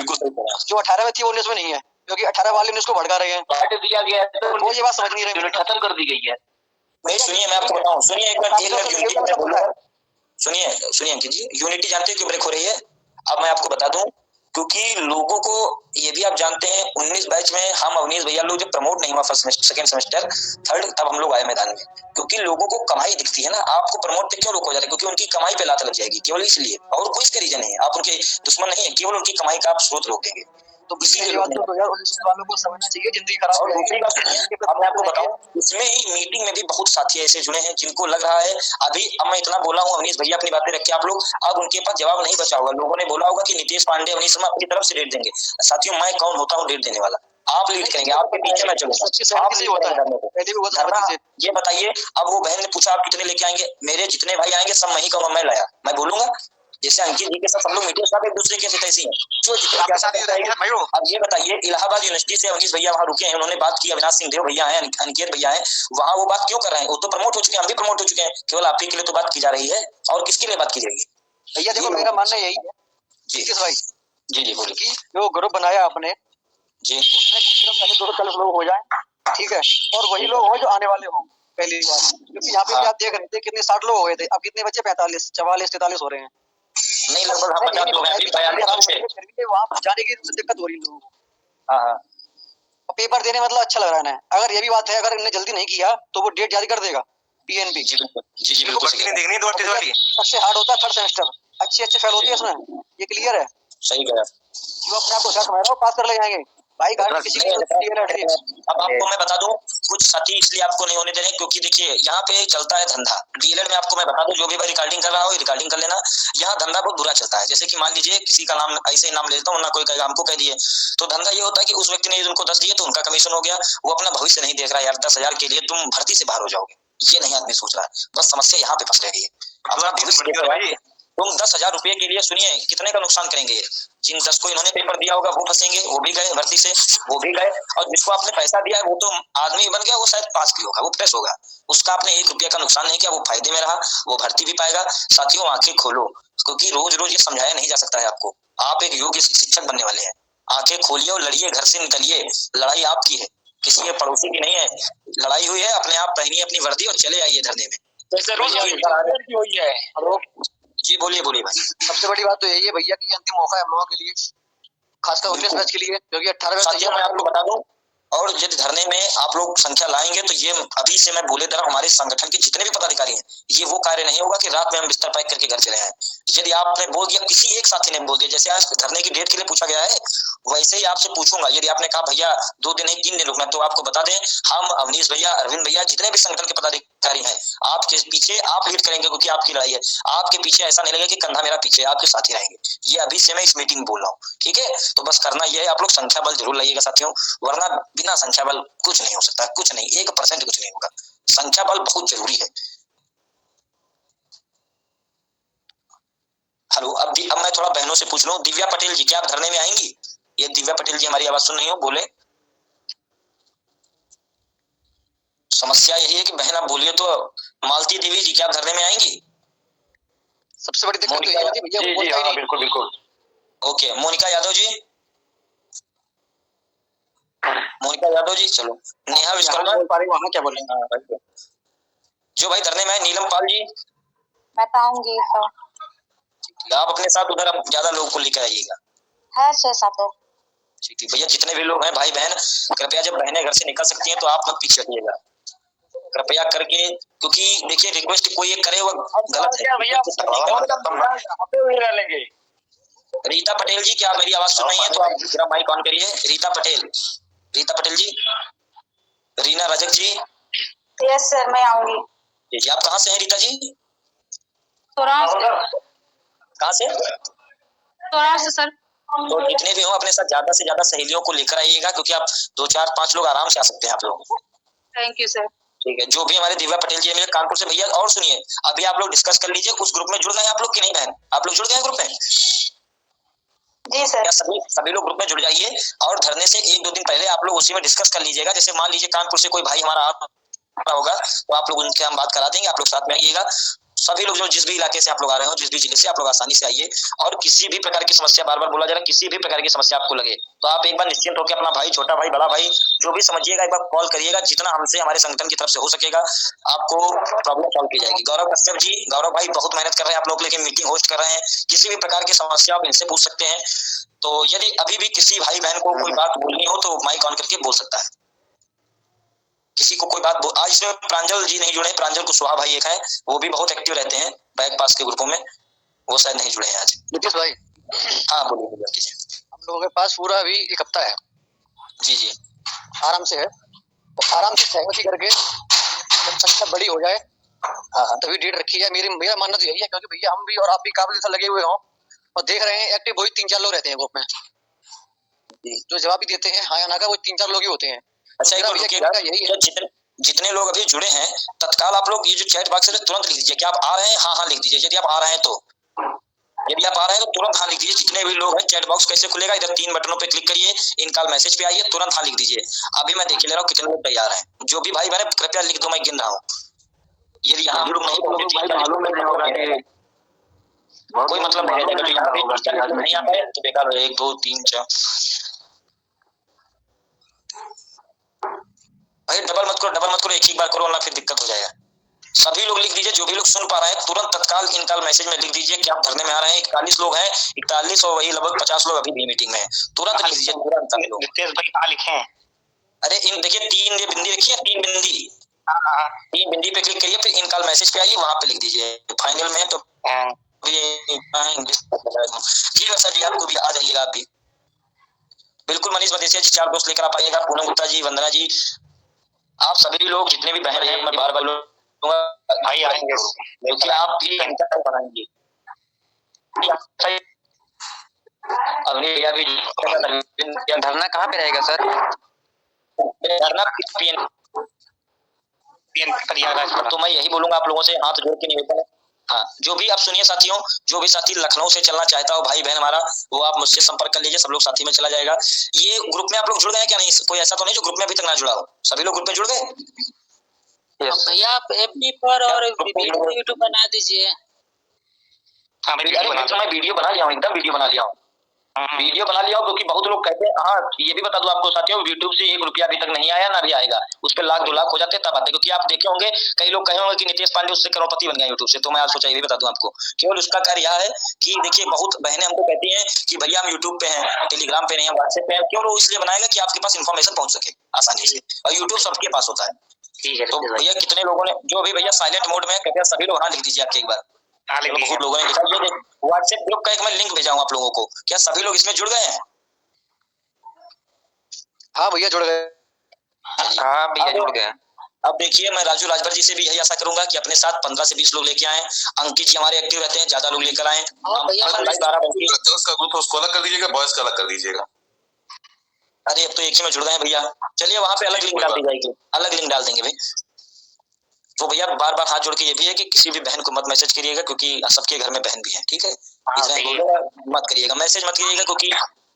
जो 18 में थी वो 19 में नहीं है, क्योंकि 18 वाले 19 को भड़का रहे हैं, वो ये बात समझ नहीं रहे, खत्म कर दी गई है। नहीं सुनिए, मैं आपको बताऊं, सुनिए एक मिनट, सुनिए अंकित जी, यूनिटी जानते हैं क्यों ब्रेक हो रही है? अब मैं आपको बता दूं, क्योंकि लोगों को ये भी आप जानते हैं 19 बैच में हम अवनीश भैया लोग जब प्रमोट नहीं हुआ first semester second semester third तब हम लोग आए मैदान में, क्योंकि लोगों को कमाई दिखती है ना। आपको प्रमोट पे क्यों रोका जा रहा है? क्योंकि उनकी कमाई पे लात लग जाएगी, केवल इसलिए, और कोई इसका रीजन नहीं है। आप उनके दुश्मन नहीं है, केवल उनकी कमाई का आप स्रोत रोक देंगे। तो इसीलिए बात तो 2019 वालों को समझना चाहिए, जिंदगी खराब और हो दूसरी बात सुनिए, अब मैं आपको बताऊं, इसमें ही मीटिंग में भी बहुत साथी ऐसे जुड़े हैं जिनको लग रहा है अभी, अब मैं इतना बोला हूँ अवनीश भैया अपनी बातें रख के आप लोग, अब उनके पास जवाब नहीं बचा होगा। लोगों ने बोला होगा कि नीतीश पांडे अवनीश शर्मा अपनी तरफ से डेट देंगे। साथियों, मैं कौन होता हूँ डेट देने वाला? आप लीड करेंगे, आपके पीछे मैं चलूंगा। आप लीड होता है, ये बताइए। अब वो बहन ने पूछा आप कितने लेके आएंगे? मेरे जितने भाई आएंगे सब मैं ही कहूंगा, मैं लाया, मैं बोलूंगा। जैसे अंकित जी के साथ सब लोग मीटिंग साथ एक दूसरे के साथ ऐसे ही है जो जितना साथ भाइयों। अब ये बताइए, इलाहाबाद यूनिवर्सिटी से अवनीश भैया वहां रुके हैं, उन्होंने बात की, अविनाश सिंह देव भैया हैं, अनिकेत भैया हैं, वहां वो बात क्यों कर रहे हैं? वो तो प्रमोट हो चुके हैं, हम भी प्रमोट हो चुके हैं, केवल आप ही के लिए तो बात की जा रही है, और किसके लिए बात की जाएगी? भैया देखो, मेरा मानना यही है जी किस भाई, जी बोलिए। कि जो ग्रुप बनाया आपने जी, उसमें सिर्फ 240 लोग हो जाए, ठीक है, और वही लोग हो जो आने वाले हो, पहली बात। क्योंकि यहाँ पे आप देख रहे थे कितने 60 लोग हो गए थे, अब कितने बच्चे 45 44 43 हो रहे हैं, नहीं लगभग हम 50 लोग हैं, अभी 42 वहाँ जाने की दिक्कत हो रही है लोगों को। हाँ, पेपर देने मतलब अच्छा लग रहा है ना। अगर ये भी बात है, अगर इन्हें जल्दी नहीं किया तो वो डेट जारी कर देगा पीएनबी। जी बिल्कुल देखनी 238 वाली सबसे हार्ड होता है थर्ड सेमेस्टर, अच्छे फेल होती है इसमें, ये क्लियर है। सही कहा। जो अपने आप को समझ रहा हो पास कर ले जाएंगे भाई, गाड़ी किसी की अब आपको मैं बता दूं, कुछ साथी इसलिए आपको नहीं होने दे रहे, क्योंकि देखिए यहाँ पे चलता है धंधा डीएलएड में। आपको मैं बता दूं, जो भी भाई रिकॉर्डिंग कर रहा हो रिकॉर्डिंग कर लेना, यहाँ धंधा बहुत बुरा चलता है। जैसे कि मान लीजिए किसी का नाम ऐसे ही नाम ले लेता हूँ ना, कोई कहेगा हमको कह दिए, तो धंधा ये होता है कि उस व्यक्ति ने उनको 10 दिए तो उनका कमीशन हो गया। वो अपना भविष्य नहीं देख रहा है यार, 10,000 के लिए तुम भर्ती से बाहर हो जाओगे, ये नहीं आदमी सोच रहा है। बस समस्या यहाँ पे फंस रही है। तुम 10,000 रुपए के लिए सुनिए कितने का नुकसान करेंगे। जिन 10 को इन्होंने पेपर दिया होगा वो फंसेंगे, वो भी गए भर्ती से, वो भी गए, और जिसको आपने पैसा दिया है वो तो आदमी बन गया, वो शायद पास भी होगा, वो प्रेस होगा, उसका आपने 1 रुपया का नुकसान नहीं किया, वो फायदे में रहा, वो भर्ती भी पाएगा। साथियों, आंखें खोलो, क्योंकि रोज रोज ये समझाया नहीं जा सकता है आपको। आप एक योग्य शिक्षक बनने वाले हैं, आंखें खोलिए और लड़िए, घर से निकलिए। लड़ाई आपकी है, किसी के पड़ोसी की नहीं है। लड़ाई हुई है, अपने आप पहनिए अपनी वर्दी और चले आइए धरने में। जी बोलिए भाई। सबसे बड़ी बात तो यही है भैया कि अंतिम मौका है हम लोगों के लिए, खासकर 19 बैच के लिए, क्योंकि 18 साथियों मैं आपको बता दूं, और यदि धरने में आप लोग संख्या लाएंगे तो ये अभी से मैं बोले दे रहा हूं, हमारे संगठन के जितने भी पदाधिकारी हैं, ये वो कार्य नहीं होगा कि रात में हम बिस्तर पैक करके घर चले आए। यदि आपने बोल दिया, किसी एक साथी ने बोल दिया, जैसे आज धरने की डेट के लिए पूछा गया है, वैसे ही आपसे पूछूंगा। यदि आपने कहा भैया 2 दिन नहीं 3 दिन रुकना, तो आपको बता दें, हम अवनीश भैया, अरविंद भैया, जितने भी संगठन के पदाधिकारी हैं, आपके पीछे आप लीड करेंगे, क्योंकि आपकी लड़ाई है। आपके पीछे ऐसा नहीं लगेगा कि कंधा मेरा पीछे, आपके साथी रहेंगे। ये अभी से मैं इस मीटिंग में बोल रहा हूँ, ठीक है? तो बस करना ये है, आप लोग संख्या बल जरूर लाइएगा साथियों, वरना बिना संख्या बल कुछ नहीं हो सकता, कुछ नहीं, 1% कुछ नहीं होगा। संख्या बल बहुत जरूरी है। हेलो, अब मैं थोड़ा बहनों से पूछ लूं, दिव्या पटेल जी क्या आप धरने में आएंगी? ये दिव्या पटेल जी हमारी आवाज सुन रही हो, बोले। समस्या यही है कि बहन आप बोलिए तो। मालती देवी जी क्या आप धरने में आएंगी? सबसे बड़ी दिक्कत तो ये होती है भैया, हाँ, बिल्कुल। ओके, मोनिका यादव जी, चलो। नेहा विश्वकर्मा, वहाँ क्या बोले? जो भाई धरने में है, नीलम पाल जी, मैं तो आऊंगी तो। आप अपने साथ उधर ज्यादा लोगों को लेकर आइएगा। है 6-7 है। ठीक है भैया, जितने भी लोग हैं भाई बहन, कृपया जब बहनें घर से निकल सकती हैं तो आप मत पीछे हटिएगा, कृपया करके, क्योंकि देखिए रिक्वेस्ट कोई एक करे वो गलत है भैया। रीता पटेल जी क्या मेरी आवाज सुन रही है? तो आप मेरा माइक ऑन करिए। रीता पटेल जी, रीना रजक जी। यस सर, मैं आऊंगी। जी, आप कहाँ से हैं रीता जी? कहाँ से? सर। तो जितने भी हो अपने साथ ज्यादा से ज्यादा सहेलियों को लेकर आइएगा, क्योंकि आप 2 4 5 लोग आराम से आ सकते हैं आप लोग। Thank you sir. ठीक है, जो भी हमारे दिव्या पटेल जी मेरे कानपुर से भैया। और सुनिए, अभी आप लोग डिस्कस कर लीजिए, उस ग्रुप में जुड़ गए आप लोग कि नहीं बहन? आप लोग जुड़ गए ग्रुप में? जी सर। या सभी लोग ग्रुप में जुड़ जाइए, और धरने से 1-2 दिन पहले आप लोग उसी में डिस्कस कर लीजिएगा। जैसे मान लीजिए कानपुर से कोई भाई हमारा होगा, तो आप लोग उनके हम बात करा देंगे, आप लोग साथ में आइएगा। सभी लोग जो जिस भी इलाके से आप लोग आ रहे हो, जिस भी जिले से आप लोग आसानी से आइए, और किसी भी प्रकार की समस्या, बार बार बोला जा रहा है, किसी भी प्रकार की समस्या आपको लगे तो आप एक बार निश्चिंत होकर अपना भाई, छोटा भाई, बड़ा भाई, जो भी समझिएगा, एक बार कॉल करिएगा। जितना हमसे, हमारे संगठन की तरफ से हो सकेगा, आपको प्रॉब्लम सॉल्व की जाएगी। गौरव कश्यप जी, गौरव भाई बहुत मेहनत कर रहे हैं आप लोग, लेकिन मीटिंग होस्ट कर रहे हैं। किसी भी प्रकार की समस्या आप इनसे पूछ सकते हैं। तो यदि अभी भी किसी भाई बहन को कोई बात बोलनी हो तो माइक ऑन करके बोल सकता है। किसी को कोई बात आज इसमें प्रांजल जी नहीं जुड़े, प्रांजल कुशवाहा भाई एक है, वो भी बहुत एक्टिव रहते हैं बैक पास के ग्रुपों में, वो शायद नहीं जुड़े हैं आज। नीतीश भाई, हाँ बोलिए। हम लोगों के पास पूरा अभी एक हफ्ता है। जी जी, आराम से है, तो आराम से सहमति करके जब संख्या बड़ी हो जाए तभी डेट रखी जाए। मेरा मानना तो यही है, क्योंकि भैया हम भी और आप भी काफी दिन से लगे हुए हो और देख रहे हैं एक्टिव वही 3-4 लोग रहते हैं ग्रुप में, जो जवाब भी देते हैं हाँ या ना का, वो 3-4 लोग ही होते हैं। अच्छा एक बार यही है, जितने लोग अभी जुड़े हैं तत्काल आप लोग ये जो चैट बॉक्स है तुरंत लिख दीजिए कि आप आ रहे हैं, हाँ हाँ लिख दीजिए। यदि आप आ रहे हैं तो, यदि आप आ रहे हैं तो तुरंत हाँ लिख दीजिए। जितने भी लोग हैं, चैट बॉक्स कैसे खुलेगा, इधर 3 बटनों पे क्लिक करिए, इनकॉल मैसेज पे आइए, तुरंत हाँ लिख दीजिए। अभी मैं देख ले रहा हूँ कितने लोग तैयार हैं। जो भी भाई बहन कृपया लिख दो, मैं गिन रहा हूँ। यदि यहाँ लोग नहीं कोई मतलब नहीं रहेगा, यहाँ पे नहीं आता है तो बेकार है। 1 2 3 4 भाई डबल मत करो, एक ही बार करो, वरना फिर दिक्कत हो जाएगा। सभी लोग लिख दीजिए, जो भी लोग सुन पा रहे हैं तुरंत तत्काल इनकॉल मैसेज में लिख दीजिए कि आप धरने में आ रहे हैं। 41 लोग हैं, 41 और वही लगभग 50 लोग अभी भी मीटिंग में है। तुरंत लिख दीजिए, तुरंत सभी लोग। नितेश भाई कहाँ लिखे हैं? अरे इन देखिए 3 ये बिंदी रखी है, 3 बिंदी, 3 बिंदी पे क्लिक करिए, फिर इनकॉल मैसेज पे आइए, वहां पे लिख दीजिए। फाइनल में है तो जी वैसा जी आपको भी आ जाइएगा आप भी। बिल्कुल मनीष मदेशिया जी 4 दोस्त लेकर आप आइएगा, पूनम गुप्ता जी, वंदना जी, आप सभी लोग जितने भी बहन हैं, मैं बार बार भाई आएंगे क्योंकि आप भी बनाएंगे। धरना कहाँ पे रहेगा सर? धरना तो मैं यही बोलूंगा आप लोगों से, हाथ जोड़ के निवेदन है। हाँ, जो भी आप सुनिए साथियों, जो भी साथी लखनऊ से चलना चाहता हो भाई बहन हमारा, वो आप मुझसे संपर्क कर लीजिए, सब लोग साथी में चला जाएगा। ये ग्रुप में आप लोग जुड़ गए क्या? नहीं, कोई ऐसा तो नहीं जो ग्रुप में अभी तक ना जुड़ा हो? सभी लोग ग्रुप में जुड़ गए? भैया आप FB पर और यूट्यूब बना दीजिए। हाँ मैं वीडियो बना लिया हूँ, एकदम वीडियो बना लिया हूँ, वीडियो बना लिया हूँ, क्योंकि बहुत लोग कहते हैं। हाँ ये भी बता दूं आपको साथियों, यूट्यूब से 1 रुपया अभी तक नहीं आया, ना भी आएगा। उस पर लाख 2 लाख हो जाते तब आते, क्योंकि आप देखे होंगे कई लोग कहे होंगे कि नितेश पांडे उससे करोड़पति बन गए यूट्यूब से। तो मैं आज सोचा ये भी बता दूं आपको, केवल उसका कार्य यह है कि देखिए बहुत बहनें हमको कहती हैं कि भैया हम यूट्यूब पे हैं, टेलीग्राम पे नहीं, हम व्हाट्सएप पे हैं। केवल वो इसलिए बनाएगा कि आपके पास इन्फॉर्मेशन पहुंच सके आसानी से, और यूट्यूब सबके पास होता है। तो भैया कितने लोगों ने, जो भी भैया साइलेंट मोड में, कृपया सभी लोग हाँ लिख दीजिए आपके एक बार। बहुत लोगों ने लिखा। ये व्हाट्सएप ग्रुप का एक मैं लिंक भेजा हूँ आप लोगों को, क्या सभी लोग इसमें जुड़ गए हैं? हाँ भैया जुड़ गए। हाँ भैया जुड़ गए। अब देखिए मैं राजू राजभर जी से भी यही आशा करूंगा कि अपने साथ 15 से 20 लोग लेके आए। अंकित जी हमारे एक्टिव रहते हैं, ज्यादा लोग लेकर आए। गर्ल्स का ग्रुप उसको अलग कर दीजिएगा, बॉयज का अलग कर दीजिएगा। अरे अब तो एक ही में जुड़ गए भैया, चलिए वहां पे अलग लिंक डाल दी जाएगी, अलग लिंक डाल देंगे भाई। तो भैया बार बार हाथ जोड़ के ये भी है कि किसी भी बहन को मत मैसेज करिएगा, क्योंकि सबके घर में बहन भी है, ठीक है? मत करिएगा, मैसेज मत करिएगा, क्योंकि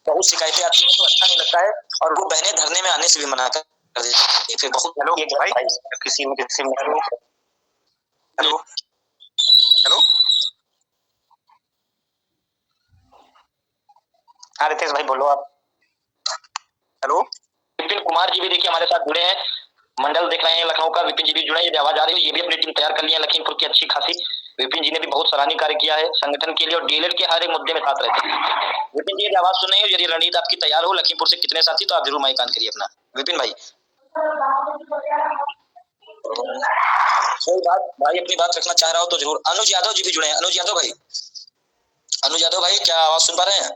बहुत शिकायतें आती हैं तो अच्छा नहीं लगता है, और वो बहनें धरने में आने से भी मना कर देती है। फिर बहुत भाई किसी में हेलो हाँ रितेश भाई बोलो आप। हेलो विपिन कुमार जी भी देखिए हमारे साथ जुड़े हैं, मंडल देख रहे हैं लखनऊ का। विपिन जी भी जुड़े हैं, यदि आवाज आ रही है, ये भी अपनी टीम तैयार कर ली है लखीमपुर की अच्छी खासी। विपिन जी ने भी बहुत सराहनीय कार्य किया है संगठन के लिए, और डीएलएड के हर एक मुद्दे में साथ रहते हैं। विपिन जी यदि आवाज सुन रहे हो, यदि रणनीति आपकी तैयार हो लखीमपुर से कितने साथी, तो आप जरूर माइक ऑन करिए अपना। विपिन भाई कोई बात भाई अपनी बात रखना चाह रहा हो तो जरूर। अनुज यादव जी भी जुड़े हैं। अनुज यादव भाई क्या आवाज सुन पा रहे हैं?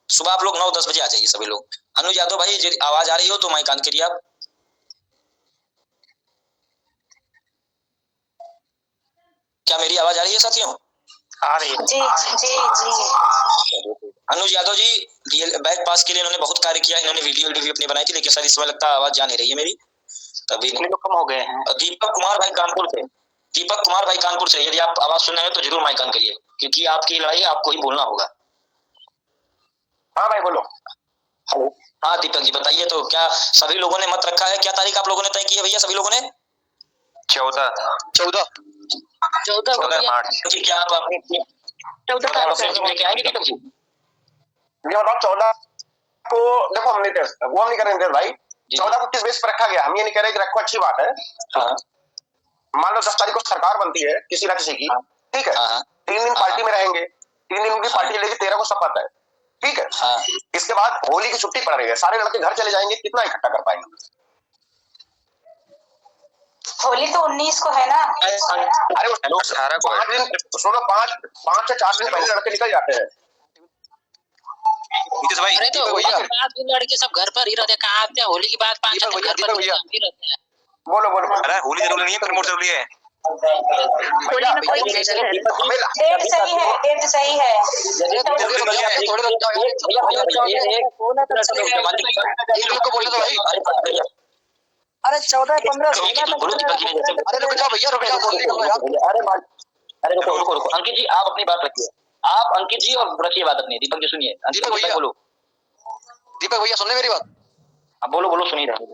सुबह आप लोग 9-10 बजे आ जाइए सभी लोग। अनुज यादव भाई यदि आवाज आ रही हो तो माइक ऑन करिए आप। क्या मेरी आवाज आ रही है साथियों? आ रही है जी जी जी। अनुज यादव जी बैक पास के लिए इन्होंने बहुत कार्य किया, इन्होंने वीडियो अपनी बनाई थी, लेकिन सर इस समय लगता है आवाज जा नहीं रही है मेरी, तभी लोग कम हो गए हैं। दीपक कुमार भाई कानपुर से यदि आप आवाज सुन रहे हो तो जरूर माइक ऑन करिए, क्योंकि आपकी लड़ाई आपको ही बोलना होगा। हाँ भाई बोलो। हेलो हाँ दीपक जी बताइए, तो क्या सभी लोगों ने मत रखा है? क्या तारीख आप लोगों ने तय की है भैया सभी लोगों ने? 14 14 मार्च जी। क्या आप अपनी 14 लेके आएंगे दीपक जी? ये बताओ 14 को देखो हम नहीं करेंगे नितेश भाई। 14 को किस बेस पर रखा गया? हम ये नहीं कह रहे कि रखो, अच्छी बात है। हाँ। मान लो 10 तारीख को सरकार बनती है किसी न किसी की, ठीक है, 3 दिन पार्टी में रहेंगे, 3 दिन उनकी पार्टी चलेगी, 13 को शपथ है, ठीक है। इसके बाद होली की छुट्टी पड़ रही है, सारे लड़के घर चले जाएंगे, कितना इकट्ठा कर पाएंगे? होली तो 19 को है ना। अरे 5 दिन सुनो, 5 से 4 दिन पहले लड़के निकल जाते हैं। नीतीश भाई, अरे तो होली के बाद भी लड़के सब घर पर ही रहते हैं, कहाँ आते हैं? होली के बाद 5 दिन घर पर ही रहते हैं। बोलो बोलो। अरे होली जरूरी नहीं है, प्रमोट जरूरी है। होली में कोई डेट सही है, डेट सही है। अरे 14 15 अरे रुक जाओ भैया, रुक जाओ। अरे रुको अंकित जी, आप अपनी बात रखिए। आप अंकित जी और रखिए बात अपनी। दीपक जी सुनिए। दीपक भैया बोलो। दीपक भैया सुनने मेरी बात? बोलो सुनिए रहे।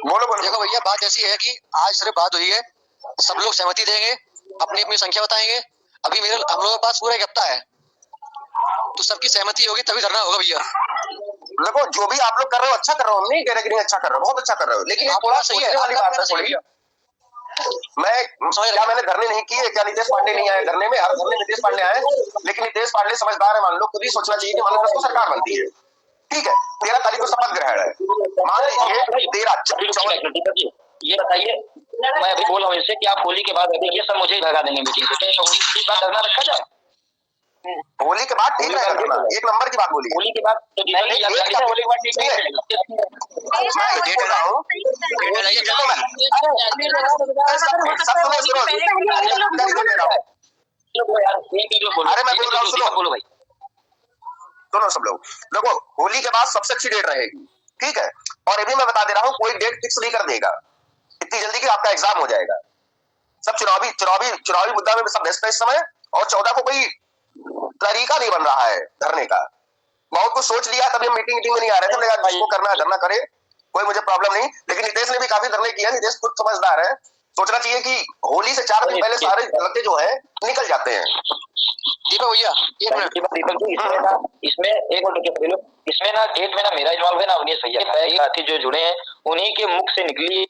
बोलो। देखो भैया, बात ऐसी है कि आज सिर्फ बात हुई है, सब लोग सहमति देंगे, अपनी अपनी संख्या बताएंगे। अभी हम लोगों के पास पूरा एक हफ्ता है, तो सबकी सहमति होगी तभी धरना होगा भैया। देखो जो भी आप लोग कर रहे हो अच्छा कर रहे हो, हम नहीं कह रहे कि नहीं अच्छा कर रहे हो, बहुत अच्छा कर रहे हो, लेकिन थोड़ा सही है वाली बात है थोड़ी। मैंने धरने नहीं किए क्या? नीतीश पांडे नहीं आए धरने में? हर धरने नीतीश पांडे आए, लेकिन नीतीश पांडे समझदार है, मान लो, खुद ही सोचना चाहिए कि मान लो 10 को सरकार बनती है, ठीक है, 13 तारीख को शपथ ग्रहण है, मान लीजिए 13 ये बताइए, मैं अभी बोल रहा हूँ इससे कि आप होली के बाद ये सब मुझे भगा देंगे मीटिंग से, होली के बाद धरना रखा जाए। होली के बाद ठीक रहेगा, एक नंबर की बात बोली। होली के बाद तो होली के बाद ठीक नहीं अरे मैं बोल रहा हूँ, सुनो बोलो भाई, सुनो सब लोग। देखो होली के बाद सबसे अच्छी डेट रहेगी, ठीक है, और ये भी मैं बता दे रहा हूँ, कोई डेट फिक्स नहीं कर देगा इतनी जल्दी कि आपका एग्जाम हो जाएगा। सब चुनावी मुद्दा में सब व्यस्त है इस समय, और 14 को कोई तरीका नहीं बन रहा है धरने का। बहुत कुछ सोच लिया, तभी हम मीटिंग में नहीं आ रहे थे, लेकिन जिसको करना है धरना करे, कोई मुझे प्रॉब्लम नहीं। लेकिन नीतीश ने भी काफी धरने किया, नीतीश खुद समझदार है, सोचना चाहिए कि होली से 4 दिन पहले सारे लड़के जो है निकल जाते हैं। दीपक भैया एक मिनट। दीपक जी, इसमें एक मिनट, इसमें ना डेट में ना मेरा इन्वॉल्व है ना अवनीश भैया, साथी जो जुड़े हैं उन्हीं के मुख से निकली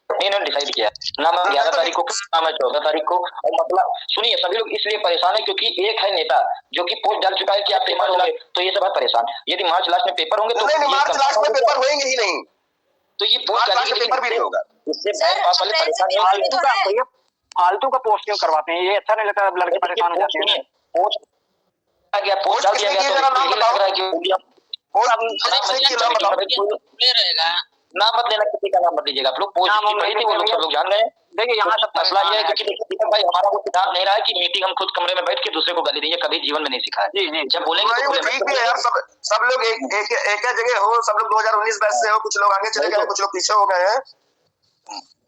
इन्होंने डिसाइड किया ना, मैं 11 तारीख को, ना मैं 14 तारीख को। और मतलब सुनिए, सभी लोग इसलिए परेशान है क्योंकि एक है नेता जो कि पोस्ट डाल चुका है कि आप पेपर होंगे, तो ये सब परेशान। यदि मार्च लास्ट में पेपर होंगे तो नहीं, मार्च लास्ट में पेपर होंगे ही नहीं, तो ये पोस्ट डाल के पेपर भी नहीं होगा। इससे पास वाले परेशान, फालतू का पोस्ट क्यों करवाते हैं? ये अच्छा नहीं लगता, लड़के परेशान हो जाते हैं। पोस्ट आ गया, पोस्ट डाल दिया गया, तो लग रहा है कि रहेगा। नाम मत लेना, किसी का नाम मत लीजिएगा आप लोग। पोस्ट थी वो लोग सब लोग जान रहे हैं। देखिए यहाँ सब मसला ये है क्योंकि दीपक भाई हमारा वो सिद्धांत नहीं रहा है कि मीटिंग हम खुद कमरे में बैठ के दूसरे को गाली देंगे, कभी जीवन में नहीं सीखा है। जी जब बोलेंगे तो ठीक है यार, सब लोग एक जगह हो, सब लोग 2019 बैच से हो, कुछ लोग आगे चले गए, कुछ लोग पीछे हो गए हैं।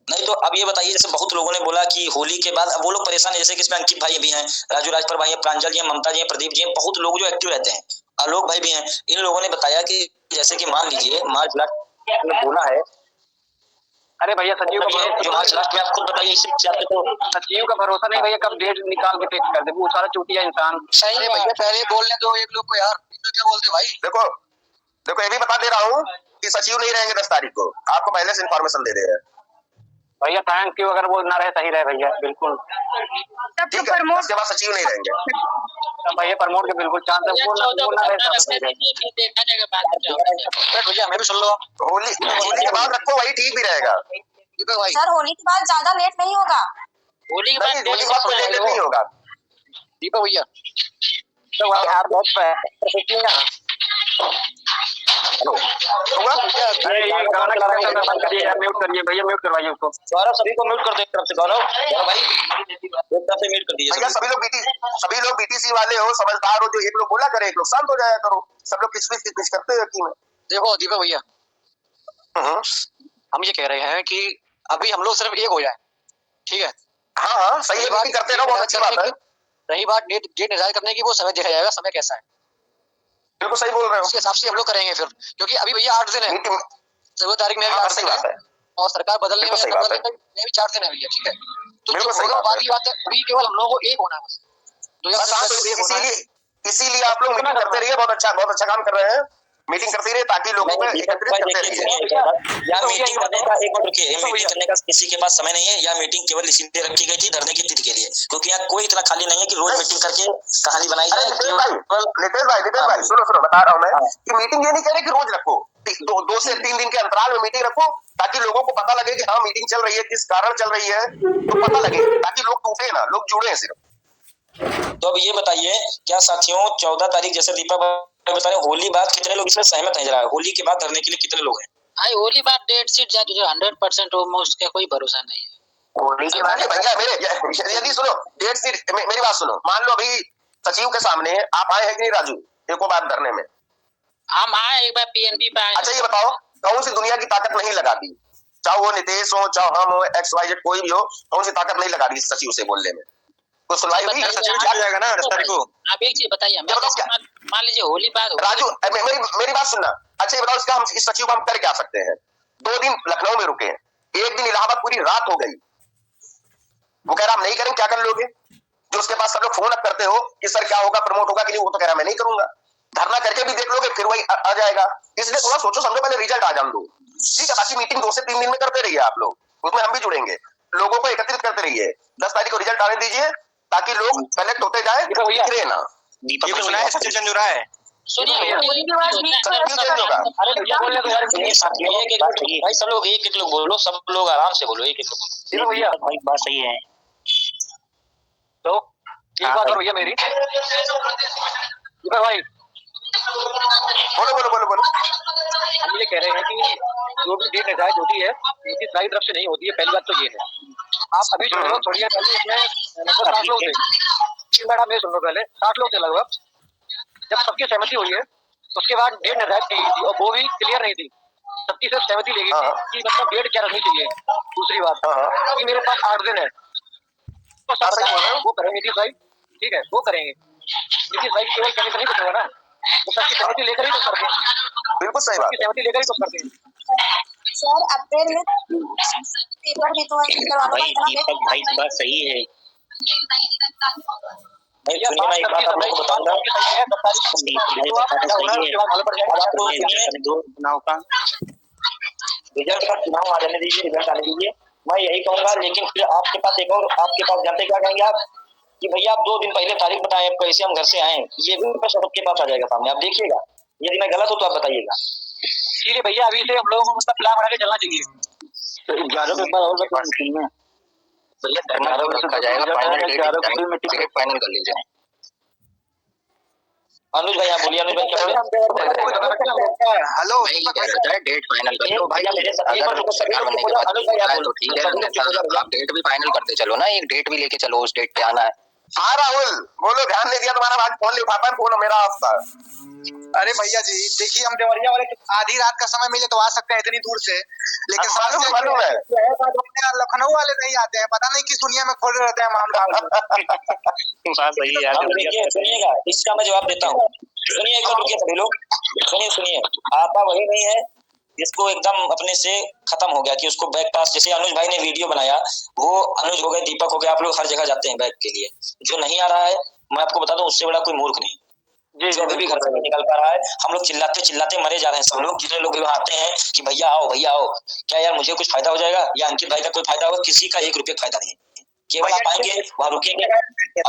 नहीं तो अब ये बताइए, जैसे बहुत लोगों ने बोला कि होली के बाद, अब वो लोग परेशान है, जैसे कि इसमें अंकित भाई भी हैं, राजू राजपर भाई हैं, प्रांजल जी हैं, ममता जी हैं, प्रदीप जी हैं, बहुत लोग जो एक्टिव रहते हैं, आलोक भाई भी हैं। इन लोगों ने बताया कि जैसे कि मान लीजिए मार्च लास्ट में बोला है। अरे भैया सचिव का जो मार्च लास्ट में आप खुद बताइए, इससे तो सचिव का भरोसा नहीं भैया, कब डेट निकाल के फिक्स कर दे, वो सारा चूतिया इंसान। सही है भैया, पहले बोलने दो एक लोग को यार, क्या बोलते भाई। देखो ये भी बता दे रहा हूँ कि सचिव नहीं रहेंगे 10 तारीख को, आपको पहले से इन्फॉर्मेशन दे रहे हैं भैया। थैंक यू, अगर वो ना रहे सही रहे भैया, बिल्कुल ठीक है। उसके बाद सचिव नहीं रहेंगे भैया, प्रमोट के बिल्कुल चांस है, वो ना रहे देखा जाएगा बाद भैया हमें भी सुन लो, होली के बाद रखो, वही ठीक भी रहेगा। सर होली के बाद ज्यादा लेट नहीं होगा। होली के बाद कोई लेट नहीं होगा दीपक भैया। तो यार बहुत अरे ये गाना म्यूट करिए भैया, म्यूट करवाइए उसको। सारा सभी को म्यूट कर दो एक तरफ से, गौरव भाई एक तरफ से म्यूट कर दीजिए भैया। सभी लोग बीटीसी वाले हो, समझदार हो, जो एक लोग बोला करे एक लोग शांत हो जाया करो, सब लोग किच करते हो की में। देखो दीपक भैया, हम ये कह रहे हैं कि अभी हम लोग सिर्फ एक हो जाए, ठीक है। हाँ सही है, बात करते रहो, बहुत अच्छी बात है। रही बात डेट निर्धारित करने की, वो समय देखा जाएगा, समय कैसा है, बिल्कुल सही बोल रहे हो। उसके हिसाब से हम लोग करेंगे फिर, क्योंकि अभी भैया 8 दिन है, 14 तारीख में 8 दिन है, और सरकार बदलने में बिल्कुल सही बात बदलने में भी 4 दिन है भैया, ठीक है। तो बिल्कुल जो सही होगा बात है। बाकी बात है, अभी केवल हम लोगों को एक होना है बस। बस हाँ, तो 2024 एक होना है। इसीलिए आप लोग मीटिंग करते रहिए, बहुत अच्छा काम कर रहे हैं। मीटिंग करते रहिए ताकि लोगों को एकत्रित करते रहिए। या मीटिंग करने का एक मिनट रुकिए, मीटिंग करने का किसी के पास समय नहीं है, या मीटिंग केवल इसीलिए रखी गई थी धरने की तिथि के लिए, क्योंकि यहाँ कोई इतना खाली नहीं है कि रोज मीटिंग करके कहानी बनाई जाए। नितेश भाई सुनो बता रहा हूँ मैं कि मीटिंग ये नहीं कह रहे कि रोज रखो, 2 से 3 दिन के अंतराल में मीटिंग रखो, ताकि लोगों को पता लगे कि हाँ मीटिंग चल रही है, किस कारण चल रही है, तो पता लगे, ताकि लोग टूटे ना, लोग जुड़े सिर्फ। तो अब ये बताइए, क्या साथियों 14 तारीख जैसे दीपा बता रहे, होली बाद कितने लोग इसमें सहमत हैं? जरा होली के बाद धरने के लिए कितने लोग हैं? भाई होली बाद डेट शीट जा 100% ऑलमोस्ट का कोई भरोसा नहीं है। होली के बाद भैया मेरे यदि सुनो डेट शीट, मेरी बात सुनो, मान लो अभी सचिव के सामने आप आए हैं कि नहीं राजू एको बात धरने में? हम आए एक बार पीएनपी पे आए। अच्छा ये बताओ, कौन सी दुनिया की ताकत नहीं लगा दी, चाहे वो नितेश हो, चाहे हम हो, XYZ कोई भी हो, कौन सी ताकत नहीं लगा दी सचिव से बोलने में? कोई सुनवाई हुई? सचिव चल जाएगा ना 10 तारीख को। आप एक चीज बताइए, मान लीजिए होली बाद राजू मेरी बात सुनना। अच्छा ये बताओ, इसका हम इस सचिव को हम कर क्या सकते हैं? 2 दिन लखनऊ में रुके, 1 दिन इलाहाबाद, पूरी रात हो गई, वो कह रहा हम नहीं करेंगे, क्या कर लोगे? जो उसके पास सब लोग फोन अप करते हो कि सर क्या होगा, प्रमोट होगा कि नहीं, वो तो कह रहा मैं नहीं करूंगा। धरना करके भी देख लोगे, फिर वही आ जाएगा। इसलिए थोड़ा सोचो समझो, पहले रिजल्ट आ जान दो, ठीक है? बाकी मीटिंग 2 से 3 दिन में करते रहिए आप लोग, उसमें हम भी जुड़ेंगे, लोगों को एकत्रित करते रहिए। 10 तारीख को रिजल्ट आने दीजिए ताकि लोग कलेक्ट होते जाए, बिखरे ना। ये भी सुना है सचिव चेंज हो रहा है। सुनिए भाई सब लोग एक लोग बोलो, सब लोग आराम से बोलो, एक लोग भैया भाई, बात सही है। तो एक बात और भैया मेरी, भाई बोलो। हम ये कह रहे हैं कि जो भी डेट निर्धारित होती है उनकी सारी तरफ से नहीं होती है। पहली बात तो ये है, आप अभी जो लोग थोड़ी देर पहले इसमें लगभग 60 लोग थे, मैडम ये सुन लो, पहले 60 लोग थे लगभग। जब सबकी सहमति हुई है उसके बाद डेट निर्धारित की गई थी, और वो भी क्लियर नहीं थी, सबकी सिर्फ सहमति ले गई थी कि मतलब डेट क्या रखनी चाहिए। दूसरी बात कि मेरे पास 8 दिन है, तो सब वो करेंगे नीतीश भाई, ठीक है वो करेंगे। नीतीश भाई केवल कहने से नहीं कुछ होगा ना, तो सबकी सहमति लेकर ही तो करते हैं। बिल्कुल सही बात, सहमति लेकर ही तो करते हैं। सर अप्रैल में पेपर भी तो भाई दीपक भाई की बात सही है। भाई सुनिए, मैं एक बात आप लोगों को बताऊंगा, रिजल्ट का चुनाव आ जाने दीजिए, रिजल्ट आने दीजिए, मैं यही कहूंगा। लेकिन फिर आपके पास एक और, आपके पास जानते क्या कहेंगे आप कि भैया आप 2 दिन पहले तारीख बताएं, कैसे हम घर से आए, ये भी सबके पास आ जाएगा सामने, आप देखिएगा। यदि मैं गलत हूँ तो आप बताइएगा। इसीलिए भैया अभी से हम लोगों को मतलब प्लान बना के चलना चाहिए। 11 पेपर और भैया 11 का जाएगा, फाइनल कर लीजिए। अनुज भाई आप बोलिए, अनुज भाई क्या बोले? हेलो डेट फाइनल कर लो भैया, मेरे साथ सरकार बनने के बाद अनुज भाई आप तो ठीक है, आप डेट भी फाइनल करते चलो ना, एक डेट भी लेके चलो, उस डेट पे आना है। हाँ राहुल बोलो, ध्यान नहीं दिया तुम्हारा, आज फोन नहीं उठा पाए, फोन मेरा आपका। अरे भैया जी देखिए, हम देवरिया वाले आधी रात का समय मिले तो आ सकते हैं इतनी दूर से, लेकिन मालूम है लखनऊ वाले नहीं आते हैं, पता नहीं किस दुनिया में खोल रहते हैं मामला। सुनिएगा, इसका मैं जवाब देता हूँ। सुनिए एक रुकिए सभी लोग, सुनिए आपा वही नहीं है जिसको एकदम अपने से खत्म हो गया कि उसको बैक पास, जैसे अनुज भाई ने वीडियो बनाया, वो अनुज हो गए, दीपक हो गया, आप लोग हर जगह जाते हैं बैक के लिए। जो नहीं आ रहा है मैं आपको बता दूं, उससे बड़ा कोई मूर्ख नहीं, जो अभी भी घर से नहीं निकल पा रहा है। हम लोग चिल्लाते मरे जा रहे हैं सब लोग। जितने लोग वहाँ आते हैं कि भैया आओ, क्या यार मुझे कुछ फायदा हो जाएगा या अंकित भाई का कोई फायदा होगा? किसी का 1 रुपये फायदा नहीं, केवल आप आएंगे वहाँ रुकेंगे।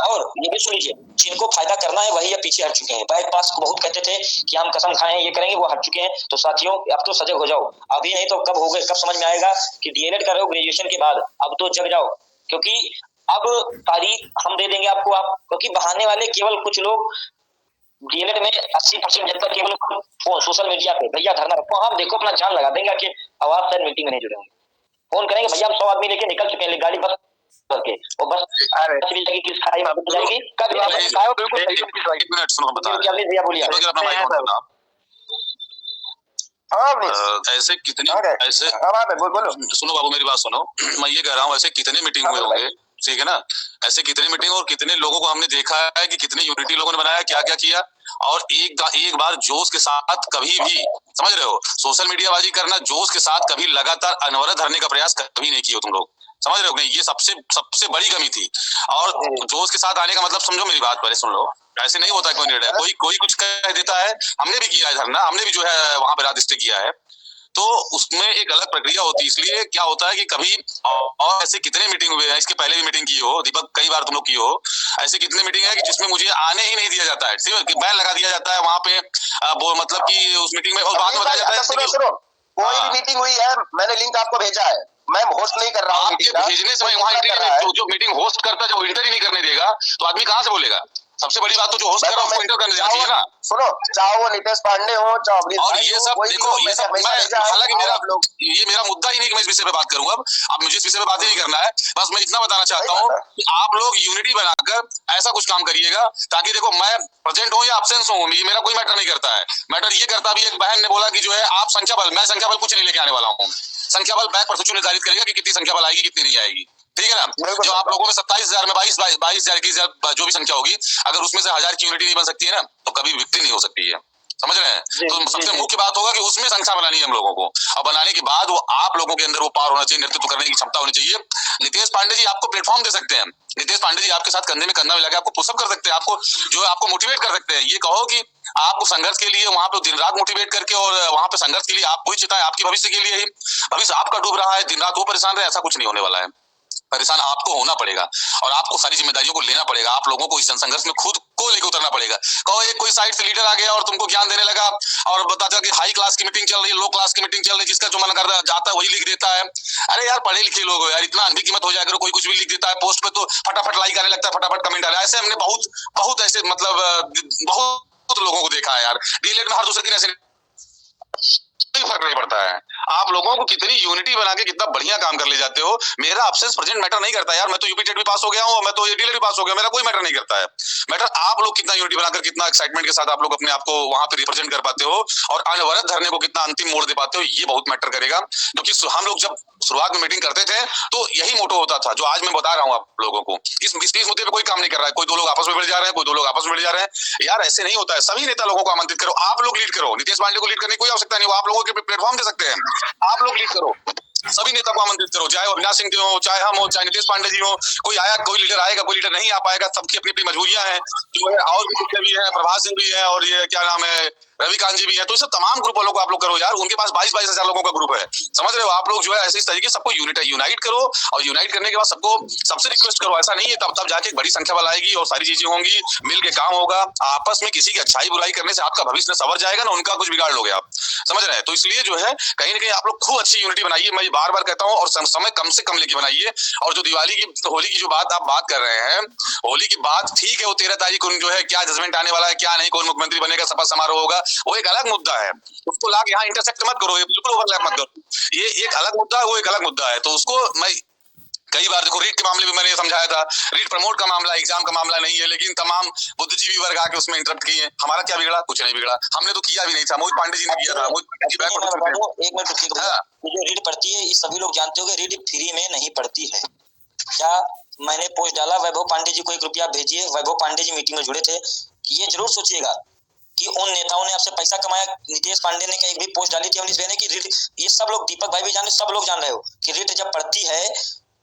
और ये भी सुन लीजिए, जिनको फायदा करना है वही अब पीछे हट चुके हैं। बाईक पास को बहुत कहते थे कि हम कसम खाएं, ये करेंगे, वो हट चुके हैं। तो साथियों अब तो सजग हो जाओ, अभी नहीं तो कब हो गए, कब समझ में आएगा कि डीएलएड कर रहे हो ग्रेजुएशन के बाद, अब तो जग जाओ। क्योंकि अब तारीख हम दे देंगे आपको, आप क्योंकि बहाने वाले केवल कुछ लोग डीएलएड में 80% जनता केवल सोशल मीडिया पे भैया धरना रखो, हम देखो अपना जान लगा देंगे कि आवाज शायद मीटिंग में नहीं जुड़े होंगे, फोन करेंगे भैया हम 100 आदमी लेके निकल चुके हैं, गाड़ी बस करके, और बस चली जाएगी, किस खाई में जाएगी, कब बिल्कुल 1 मिनट सुनो, बता भैया बोलिए। ऐसे कितने, ऐसे बोलो, सुनो बाबू मेरी बात सुनो, मैं ये कह रहा हूँ ऐसे कितने मीटिंग हुए होंगे ठीक है ना। ऐसे कितनी मीटिंग और कितने लोगों को हमने देखा है कि कितनी यूनिटी लोगों ने बनाया, क्या क्या किया। और एक बार जोश के साथ कभी भी, समझ रहे हो, सोशल मीडिया बाजी करना, जोश के साथ कभी लगातार अनवरत धरने का प्रयास कभी नहीं किया तुम लोग, समझ रहे हो नहीं। ये सबसे बड़ी कमी थी। और जोश के साथ आने का मतलब समझो, मेरी बात पहले सुन लो। ऐसे नहीं होता कोई निर्णय, कोई कुछ कह देता है। हमने भी किया है धरना, हमने भी जो है वहां पे रात स्टे किया है, तो उसमें एक अलग प्रक्रिया होती है। इसलिए क्या होता है कि कभी और ऐसे कितने मीटिंग हुए हैं, इसके पहले भी मीटिंग की हो दीपक, कई बार तुम लोग की हो, ऐसे कितने मीटिंग है कि जिसमें मुझे आने ही नहीं दिया जाता है, सिर्फ बैन लगा दिया जाता है वहां पे, वो मतलब कि उस मीटिंग में, और बाद में बताया जाता है। सुनो, कोई भी मीटिंग हुई है, मैंने लिंक आपको भेजा है, मैं होस्ट नहीं कर रहा हूँ। आपके भेजने से वहाँ जो मीटिंग होस्ट करता है, जो इंटर ही नहीं करने देगा, तो आदमी कहाँ से बोलेगा। सबसे बड़ी बात तो जो होस्ट कर रहा है उसको इंटर करने देना चाहिए ना। सुनो, चाहे वो नितेश पांडे हो, चाहे और ये सब देखो, ये सब हालांकि मेरा मुद्दा ही नहीं कि मैं इस विषय पे बात करूंगा। अब मुझे इस विषय पे बात ही नहीं करना है। बस मैं इतना बताना चाहता हूँ कि आप लोग यूनिटी बनाकर ऐसा कुछ काम करिएगा, ताकि देखो मैं प्रेजेंट हूँ या एब्सेंस हूँ, ये मेरा कोई मैटर नहीं करता है। मैटर ये करता, अभी एक बहन ने बोला कि जो है आप संख्या बल, मैं संख्या बल कुछ नहीं लेके आने वाला हूँ। संख्या बल बैक परसों निर्धारित करेगा कि कितनी संख्या बल आएगी, कितनी नहीं आएगी, ठीक है ना। जो आप लोगों में 27,000 में 22,000 जो भी संख्या होगी, अगर उसमें से 1000 की यूनिटी नहीं बन सकती है ना, तो कभी विक्ट्री नहीं हो सकती है, समझ रहे हैं। तो सबसे मुख्य बात होगा कि उसमें संख्या बनानी है हम लोगों को, और बनाने के बाद वो आप लोगों के अंदर वो पावर होना चाहिए, नेतृत्व करने की क्षमता होनी चाहिए। नितेश पांडे जी आपको प्लेटफॉर्म दे सकते हैं, नितेश पांडे जी आपके साथ कंधे में कंधा मिला के आपको पुशअप कर सकते हैं, आपको जो है आपको मोटिवेट कर सकते हैं। ये कहो कि आपको संघर्ष के लिए वहां पे दिन रात मोटिवेट करके, और वहां पे संघर्ष के लिए आप कोई चिता है, आपकी भविष्य के लिए ही, भविष्य आपका डूब रहा है, दिन रात वो परेशान रहे, ऐसा कुछ नहीं होने वाला है। परेशान आपको होना पड़ेगा, और आपको सारी जिम्मेदारियों को लेना पड़ेगा। आप लोगों को इस संघर्ष में खुद को लेकर उतरना पड़ेगा। कहो एक कोई साइड से लीडर आ गया और तुमको ज्ञान देने लगा, और बताता कि हाई क्लास की मीटिंग चल रही है, लो क्लास की मीटिंग चल रही है, जिसका जो मन कर जाता है वही लिख देता है। अरे यार पढ़े लिखे लोग हो यार, इतना अनबी कीमत हो जाएगा, कोई कुछ भी लिख देता है पोस्ट पे, तो फटाफट लाइक आने लगता है, फटाफट कमेंट आ रहा है। ऐसे हमने बहुत ऐसे मतलब बहुत लोगों को देखा है यार। डीलेट में हर दूसरे दिन ऐसे फर्क नहीं पड़ता है। आप लोगों को कितनी यूनिटी बना के कितना बढ़िया काम कर ले जाते हो। मेरा एब्सेंस प्रेजेंट मैटर नहीं करता यार। मैं तो यूपी टेट भी पास हो गया हूँ, मैं तो डीलेट भी पास हो गया, मेरा कोई मैटर नहीं करता है। मैटर आप लोग कितना यूनिटी बनाकर, कितना एक्साइटमेंट के साथ आप लोग अपने आप को वहां पे रिप्रेजेंट कर पाते हो, और अनवरत धरने को कितना अंतिम मोड़ दे पाते हो, ये बहुत मैटर करेगा। क्योंकि हम लोग जब शुरुआत में मीटिंग करते थे तो यही मोटो होता था, जो आज मैं बता रहा हूँ आप लोगों को। इस मुद्दे पे कोई काम नहीं कर रहा है, कोई दो लोग आपस में बढ़ जा रहे हैं, कोई दो लोग आपस में बढ़ जा रहे हैं। यार ऐसे नहीं होता है। सभी नेता लोगों को आमंत्रित करो, आप लोग लीड करो। नितेश पांडे को लीड करने की कोई आवश्यकता नहीं, वो आप लोगों के प्लेटफॉर्म दे सकते हैं, आप लोग लीड करो। सभी नेता को आमंत्रित करो, चाहे अविनाश सिंह हो, चाहे हम हो, चाहे नितेश पांडे जी हो। कोई लीडर आएगा, कोई लीडर नहीं आ पाएगा, सबकी अपनी अपनी मजबूरियां हैं। जो है और भी कुछ भी है, प्रभात सिंह भी है, और ये क्या नाम है, रविकांत जी भी है। तो इस तमाम ग्रुप वालों को आप लोग करो यार। उनके पास 22-22 हजार लोगों का ग्रुप है, समझ रहे हो। आप लोग जो है ऐसे इस तरीके सबको यूनाइट करो, और यूनाइट करने के बाद सबसे रिक्वेस्ट करो। ऐसा नहीं है तब जाके बड़ी संख्या वाला आएगी और सारी चीजें होंगी, मिल के काम होगा। आपस में किसी की अच्छाई बुराई करने से आपका भविष्य सवर जाएगा ना, उनका कुछ बिगाड़ लोगे आप, समझ रहे हैं। तो इसलिए जो है कहीं ना कहीं आप लोग खूब अच्छी यूनिटी बनाइए, मैं बार बार कहता हूँ, और समय कम से कम लेके बनाइए। और जो दिवाली की होली की जो बात आप बात कर रहे हैं, होली की बात ठीक है, वो 13 तारीख को जो है क्या जजमेंट आने वाला है, क्या नहीं, कौन मुख्यमंत्री बनेगा, शपथ समारोह होगा, वो एक अलग मुद्दा है। उसको लाके यहाँ इंटरसेक्ट मत करो, बिल्कुल ओवरलैप मत करो। ये एक अलग मुद्दा है, वो एक अलग मुद्दा है। तो उसको मैं कई बार देखो, रीट के मामले में मैंने समझाया था, रीट प्रमोट का मामला, एग्जाम का मामला नहीं है, लेकिन तमाम बुद्धिजीवी वर्ग आके उसमें इंटरप्ट किए। हमारा क्या बिगड़ा? कुछ नहीं बिगड़ा, हमने तो किया भी नहीं था, मोहित पांडे जी ने किया था। एक मिनट, जो रीट पढ़ती है, ये सभी लोग जानते हो कि रीट फ्री में नहीं पढ़ती है। क्या मैंने पोस्ट डाला, वैभव पांडे जी को 1 रुपया भेजिए। वैभव पांडे जी मीटिंग में जुड़े थे। ये जरूर सोचिएगा कि उन नेताओं ने आपसे पैसा कमाया। नितेश पांडे ने एक भी पोस्ट डाली थी अवनीश भाई ने कि रीट, ये सब लोग, दीपक भाई भी जाने, सब लोग जान रहे हो कि रीट जब पढ़ती है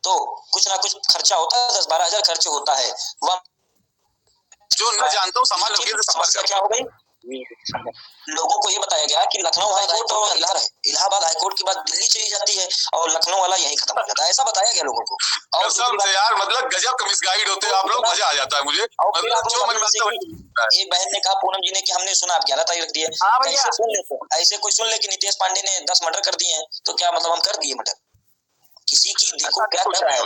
तो कुछ ना कुछ खर्चा होता है, 10-12 हजार खर्च होता है। वह जो मैं जानता हूँ समस्या क्या हो गई, लोगों को ये बताया गया कि लखनऊ हाईकोर्ट और इलाहाबाद हाईकोर्ट की बात दिल्ली चली जाती है और लखनऊ वाला यहीं खत्म हो जाता है, ऐसा बताया गया लोगों को। और सब यार मतलब गजब का मिसगाइड होते हैं आप लोग, मजा आ जाता है मुझे। एक बहन ने कहा पूनम जी ने कि हमने सुना आप 11 तारीख रख दिए। ऐसे कोई सुन ले कि नितेश पांडे ने 10 मर्डर कर दिए हैं, तो क्या मतलब हम कर दिए मर्डर? किसी की देखो क्या कर रहा है,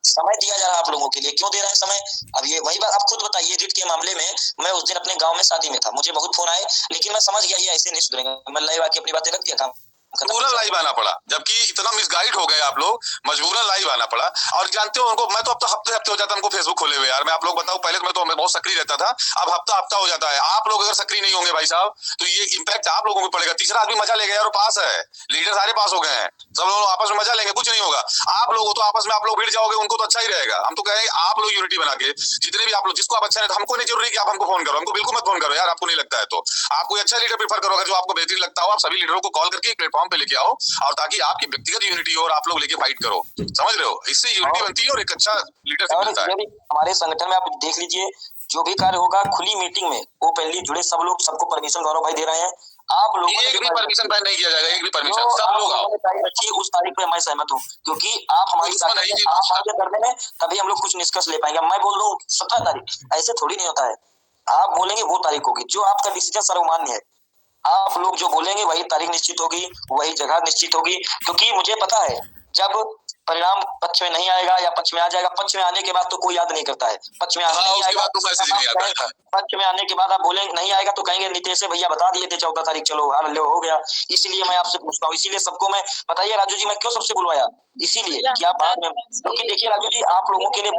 समय दिया जा रहा है आप लोगों के लिए, क्यों दे रहे हैं समय? अब ये वही बात आप खुद बताइए। रीट के मामले में मैं उस दिन अपने गांव में शादी में था, मुझे बहुत फोन आए, लेकिन मैं समझ गया ये ऐसे नहीं सुधरेंगे। मैं लाइव आके अपनी बातें रख दिया, काम पूरा लाइव आना पड़ा, जबकि इतना मिसगाइड हो गए आप लोग, मजबूरन लाइव आना पड़ा। और जानते हो उनको, मैं तो अब तो हफ्ते हो जाता है उनको फेसबुक खोले हुए यार। मैं आप लोग बताऊं, पहले तो मैं तो बहुत सक्रिय रहता था, अब हफ्ता हो जाता है। आप लोग अगर सक्रिय नहीं होंगे भाई साहब, तो ये इम्पैक्ट आप लोगों को पड़ेगा। तीसरा आदमी मजा ले गया और पास है, लीडर सारे पास हो गए हैं, सब लोग आपस में मजा लेंगे, कुछ नहीं होगा। आप लोग हो तो आपस में आप लोग भिड़ जाओगे, उनको तो अच्छा ही रहेगा। हम तो कहेंगे आप लोग यूनिटी बना के जितने भी आप लोग जिसको आप अच्छा लगता है, हमको नहीं जरूरी कि आप हमको फोन करो, हमको बिल्कुल मत फोन करो यार, आपको नहीं लगता है तो। आप कोई अच्छा लीडर प्रेफर करो, जो आपको बेहतरीन लगता हो, आप सभी लीडरों को कॉल करके एक प्लेटफॉर्म पे लेके आओ, और ताकि आपकी व्यक्तिगत यूनिटी हो और आप लोग लेके फाइट करो, समझ रहे हो? इससे यूनिटी बनती है और एक अच्छा लीडरशिप मिलता है। हमारे संगठन में आप देख लीजिए, जो भी कार्य होगा खुली मीटिंग में ओपनली जुड़े सब लोग, सबको परमिशन गौरव भाई दे रहे हैं। आप लोगों एक भी परमिशन बैन नहीं किया जाएगा, एक भी परमिशन, सब लोग आओ। उस तारीख पे मैं सहमत हूँ, क्योंकि आप हमारी कर देंगे तभी हम लोग कुछ निष्कर्ष ले पाएंगे। मैं बोल रहा हूँ 17 तारीख, ऐसे थोड़ी नहीं होता है। आप बोलेंगे वो तारीख होगी, जो आपका डिसीजन सर्वमान्य है। आप लोग जो बोलेंगे वही तारीख निश्चित होगी, वही जगह निश्चित होगी, क्योंकि मुझे पता है जब परिणाम पक्ष में नहीं आएगा या पक्ष में आ जाएगा, पक्ष में आने के बाद तो कोई याद नहीं करता है, पक्ष में नहीं आएगा तो मैसेज नहीं आता है। पक्ष में आने के बाद आप बोलेंगे नहीं आएगा तो कहेंगे नीतीश भैया बता दिए थे 14 तारीख, चलो हाँ लो हो गया। इसीलिए मैं आपसे पूछता हूँ, इसीलिए सबको मैं बताइए राजू जी, मैं क्यों सबसे बुलवाया, इसीलिए कि आप बाद में, क्योंकि देखिए राजू जी, आप लोगों के लिए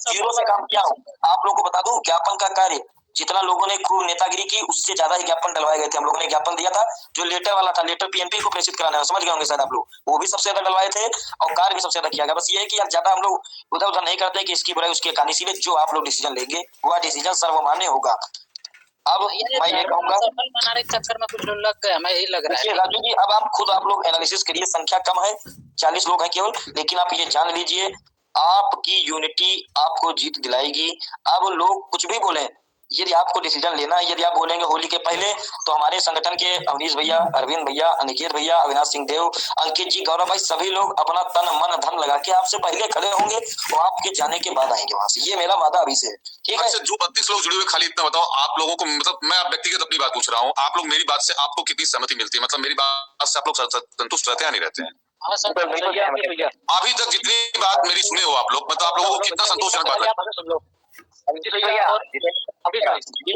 जीरो से काम किया हूँ। आप लोगों को बता दूं, ज्ञापन का कार्य जितना लोगों ने खूब नेतागिरी की, उससे ज्यादा ही ज्ञापन डलवाए गए थे। हम लोगों ने ज्ञापन दिया था जो लेटर वाला था, लेटर पीएनपी को प्रेषित कराना है, समझ गए होंगे शायद आप लोग, वो भी सबसे ज्यादा डलवाए थे और कार्य भी सबसे ज्यादा किया गया। बस ये है कि यार ज्यादा हम लोग उधर उधर नहीं करते कि इसकी बुराई उसकी कहानी, इसीलिए जो आप लोग डिसीजन लेंगे वह डिसीजन सर्वमान्य होगा। अब मैं ये कहूंगा बनाने के चक्कर में कुछ लोग लग गए, हमें यही लग रहा है राजू जी, अब आप खुद आप लोग एनालिसिस करिए, संख्या कम है, 40 लोग हैं केवल, लेकिन आप ये जान लीजिए आपकी यूनिटी आपको जीत दिलाएगी। अब लोग कुछ भी बोले, यदि आपको डिसीजन लेना है, यदि आप बोलेंगे होली के पहले, तो हमारे संगठन के अवनीश भैया, अरविंद भैया, अनिकेत भैया, अविनाश सिंह देव, अंकित जी, गौरव भाई, सभी लोग अपना तन मन धन लगा के आपसे पहले खड़े होंगे और आपके जाने के बाद आएंगे वहां से। ये मेरा वादा अभी से, ठीक है? जो 32 लोग जुड़े हुए, खाली इतना बताओ आप लोगों को, मतलब मैं व्यक्तिगत अपनी बात पूछ रहा हूँ, आप लोग मेरी बात से आपको कितनी सहमति मिलती है? मतलब मेरी बात से आप लोग संतुष्ट रहते हैं या नहीं रहते हैं? अभी तक जितनी बात मेरी सुने हो आप लोग, मतलब आप लोगों को कितना संतोषजनक बात है? अभी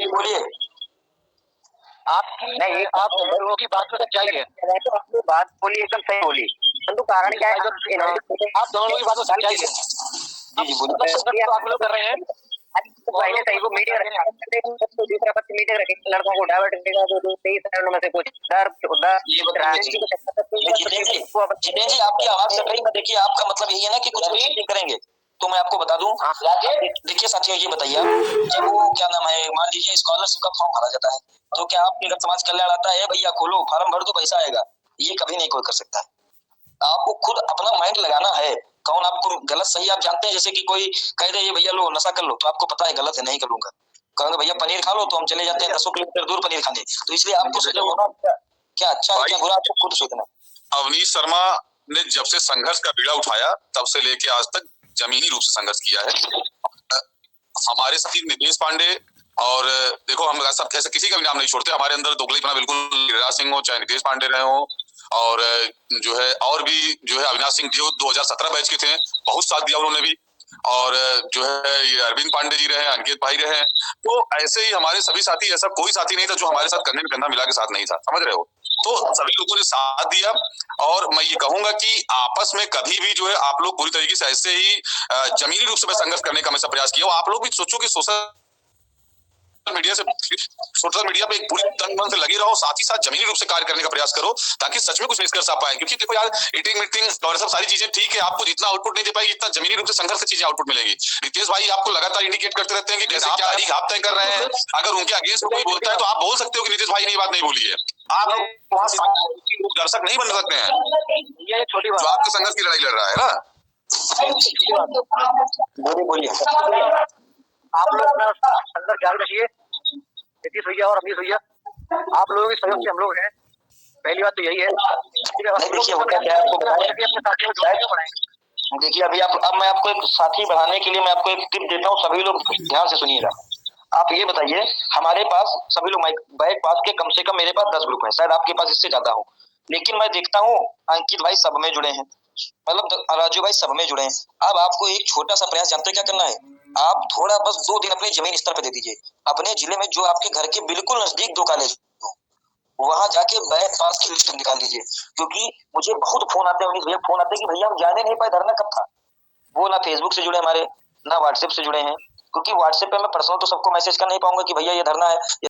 बोलिए, आपकी नहीं, आप लोगों की बात को सच्चाई है, तो आपने बात बोली एकदम सही बोली, परंतु कारण क्या है, आप दोनों लोगों की बात को सच्चाई है। आप लोग कर रहे हैं पहले सही को मीटिंग रखेंगे, दूसरा पक्ष मीटिंग रखेंगे, लड़कों को डाइवर्ट करेगा, जो 23 शहरों में से कुछ 14 जितेंद्र जी आपकी आवाज कट रही है। देखिए आपका मतलब यही है ना कि कुछ भी करेंगे, तो मैं आपको बता दूं, देखिए साथियों ये बताइए, जब वो क्या नाम है, मान लीजिए स्कॉलरशिप का फॉर्म भरा जाता है, तो क्या आपके अगर समाज कल्याण आता है भैया खोलो फॉर्म भर दो पैसा आएगा, ये कभी नहीं कोई कर सकता है। आपको खुद अपना माइंड लगाना है, कौन आपको गलत सही आप जानते हैं। जैसे कि कोई कह दे ये भैया लो नशा कर लो, तो आपको पता है गलत है, नहीं करूंगा। कहोगे भैया पनीर खा लो, तो हम चले जाते हैं 10 किलोमीटर दूर पनीर खाने। तो इसलिए आपको सोचना होगा क्या अच्छा है क्या बुरा, आपको खुद सोचना। अवनीश शर्मा ने जब से संघर्ष का बीड़ा उठाया तब से लेके आज तक जमीनी रूप से संघर्ष किया है। हमारे साथी नितेश पांडे, और देखो हम सब कैसे किसी का भी नाम नहीं छोड़ते, हमारे अंदर दोगलीपना बिल्कुल, गिरिराज सिंह हो चाहे नितेश पांडे रहे हो, और जो है और भी जो है अविनाश सिंह जो 2017 बैच के थे, बहुत साथ दिया उन्होंने भी, और जो है ये अरविंद पांडे जी रहे, अंकित भाई रहे। तो ऐसे ही हमारे सभी साथी, ऐसा कोई साथी नहीं था जो हमारे साथ कंधे में कंधा मिला के साथ नहीं था, समझ रहे हो? तो सभी लोगों ने साथ दिया, और मैं ये कहूंगा कि आपस में कभी भी जो है आप लोग पूरी तरीके से ऐसे ही जमीनी रूप से संघर्ष करने का हमेशा प्रयास किया। आप लोग भी सोचो कि सोशल मीडिया पे एक पूरी तन मन से लगे रहो, साथ ही साथ जमीनी रूप से कार्य करने का प्रयास करो, ताकि सच में कुछ निष्कर्ष आ पाए। क्योंकि देखो यार, मीटिंग और सब सारी चीजें ठीक है, आपको जितना आउटपुट नहीं दे पाएगी, जितना जमीनी रूप से संघर्ष से चीजें आउटपुट मिलेगी। नितेश भाई आपको लगातार इंडिकेट करते रहते हैं कि जैसे क्या तारीख आप तय कर रहे हैं, अगर उनके अगेंस्ट कोई बोलता है तो आप बोल सकते हो कि नितेश भाई ने ये बात नहीं बोली है। आप लोग दर्शक नहीं बन सकते हैं, ये छोटी बात, आपके संघर्ष की लड़ाई लड़ रहा है ना। बोलिए आप लोग अपना संघर्ष जारी रखिए, नीतीश भैया और अवनीश भैया, आप लोगों के सहयोग से हम लोग हैं। पहली बात तो यही है। देखिए अभी अब मैं आपको एक साथी बढ़ाने के लिए मैं आपको एक टिप देता हूँ, सभी लोग ध्यान से सुनिएगा। आप ये बताइए, हमारे पास सभी लोग बैक पास के कम से कम मेरे पास 10 ग्रुप है, शायद आपके पास इससे ज्यादा हो, लेकिन मैं देखता हूँ अंकित भाई सब में जुड़े हैं, मतलब राजू भाई सब में जुड़े हैं। अब आपको एक छोटा सा प्रयास, जानते क्या करना है, आप थोड़ा बस 2 दिन अपने जमीन स्तर पे दे दीजिए। अपने जिले में जो आपके घर के बिल्कुल नजदीक 2 कॉलेज, वहां जाके बैक पास की लिस्ट निकाल दीजिए। क्योंकि मुझे बहुत फोन आते हैं, भैया फोन आते हैं कि भैया हम जाने नहीं पाए, धरना कब था। वो ना फेसबुक से जुड़े हमारे, ना व्हाट्सएप से जुड़े हैं, क्योंकि व्हाट्सएप पे मैं पर्सनल तो सबको मैसेज कर नहीं पाऊंगा कि भैया ये धरना है।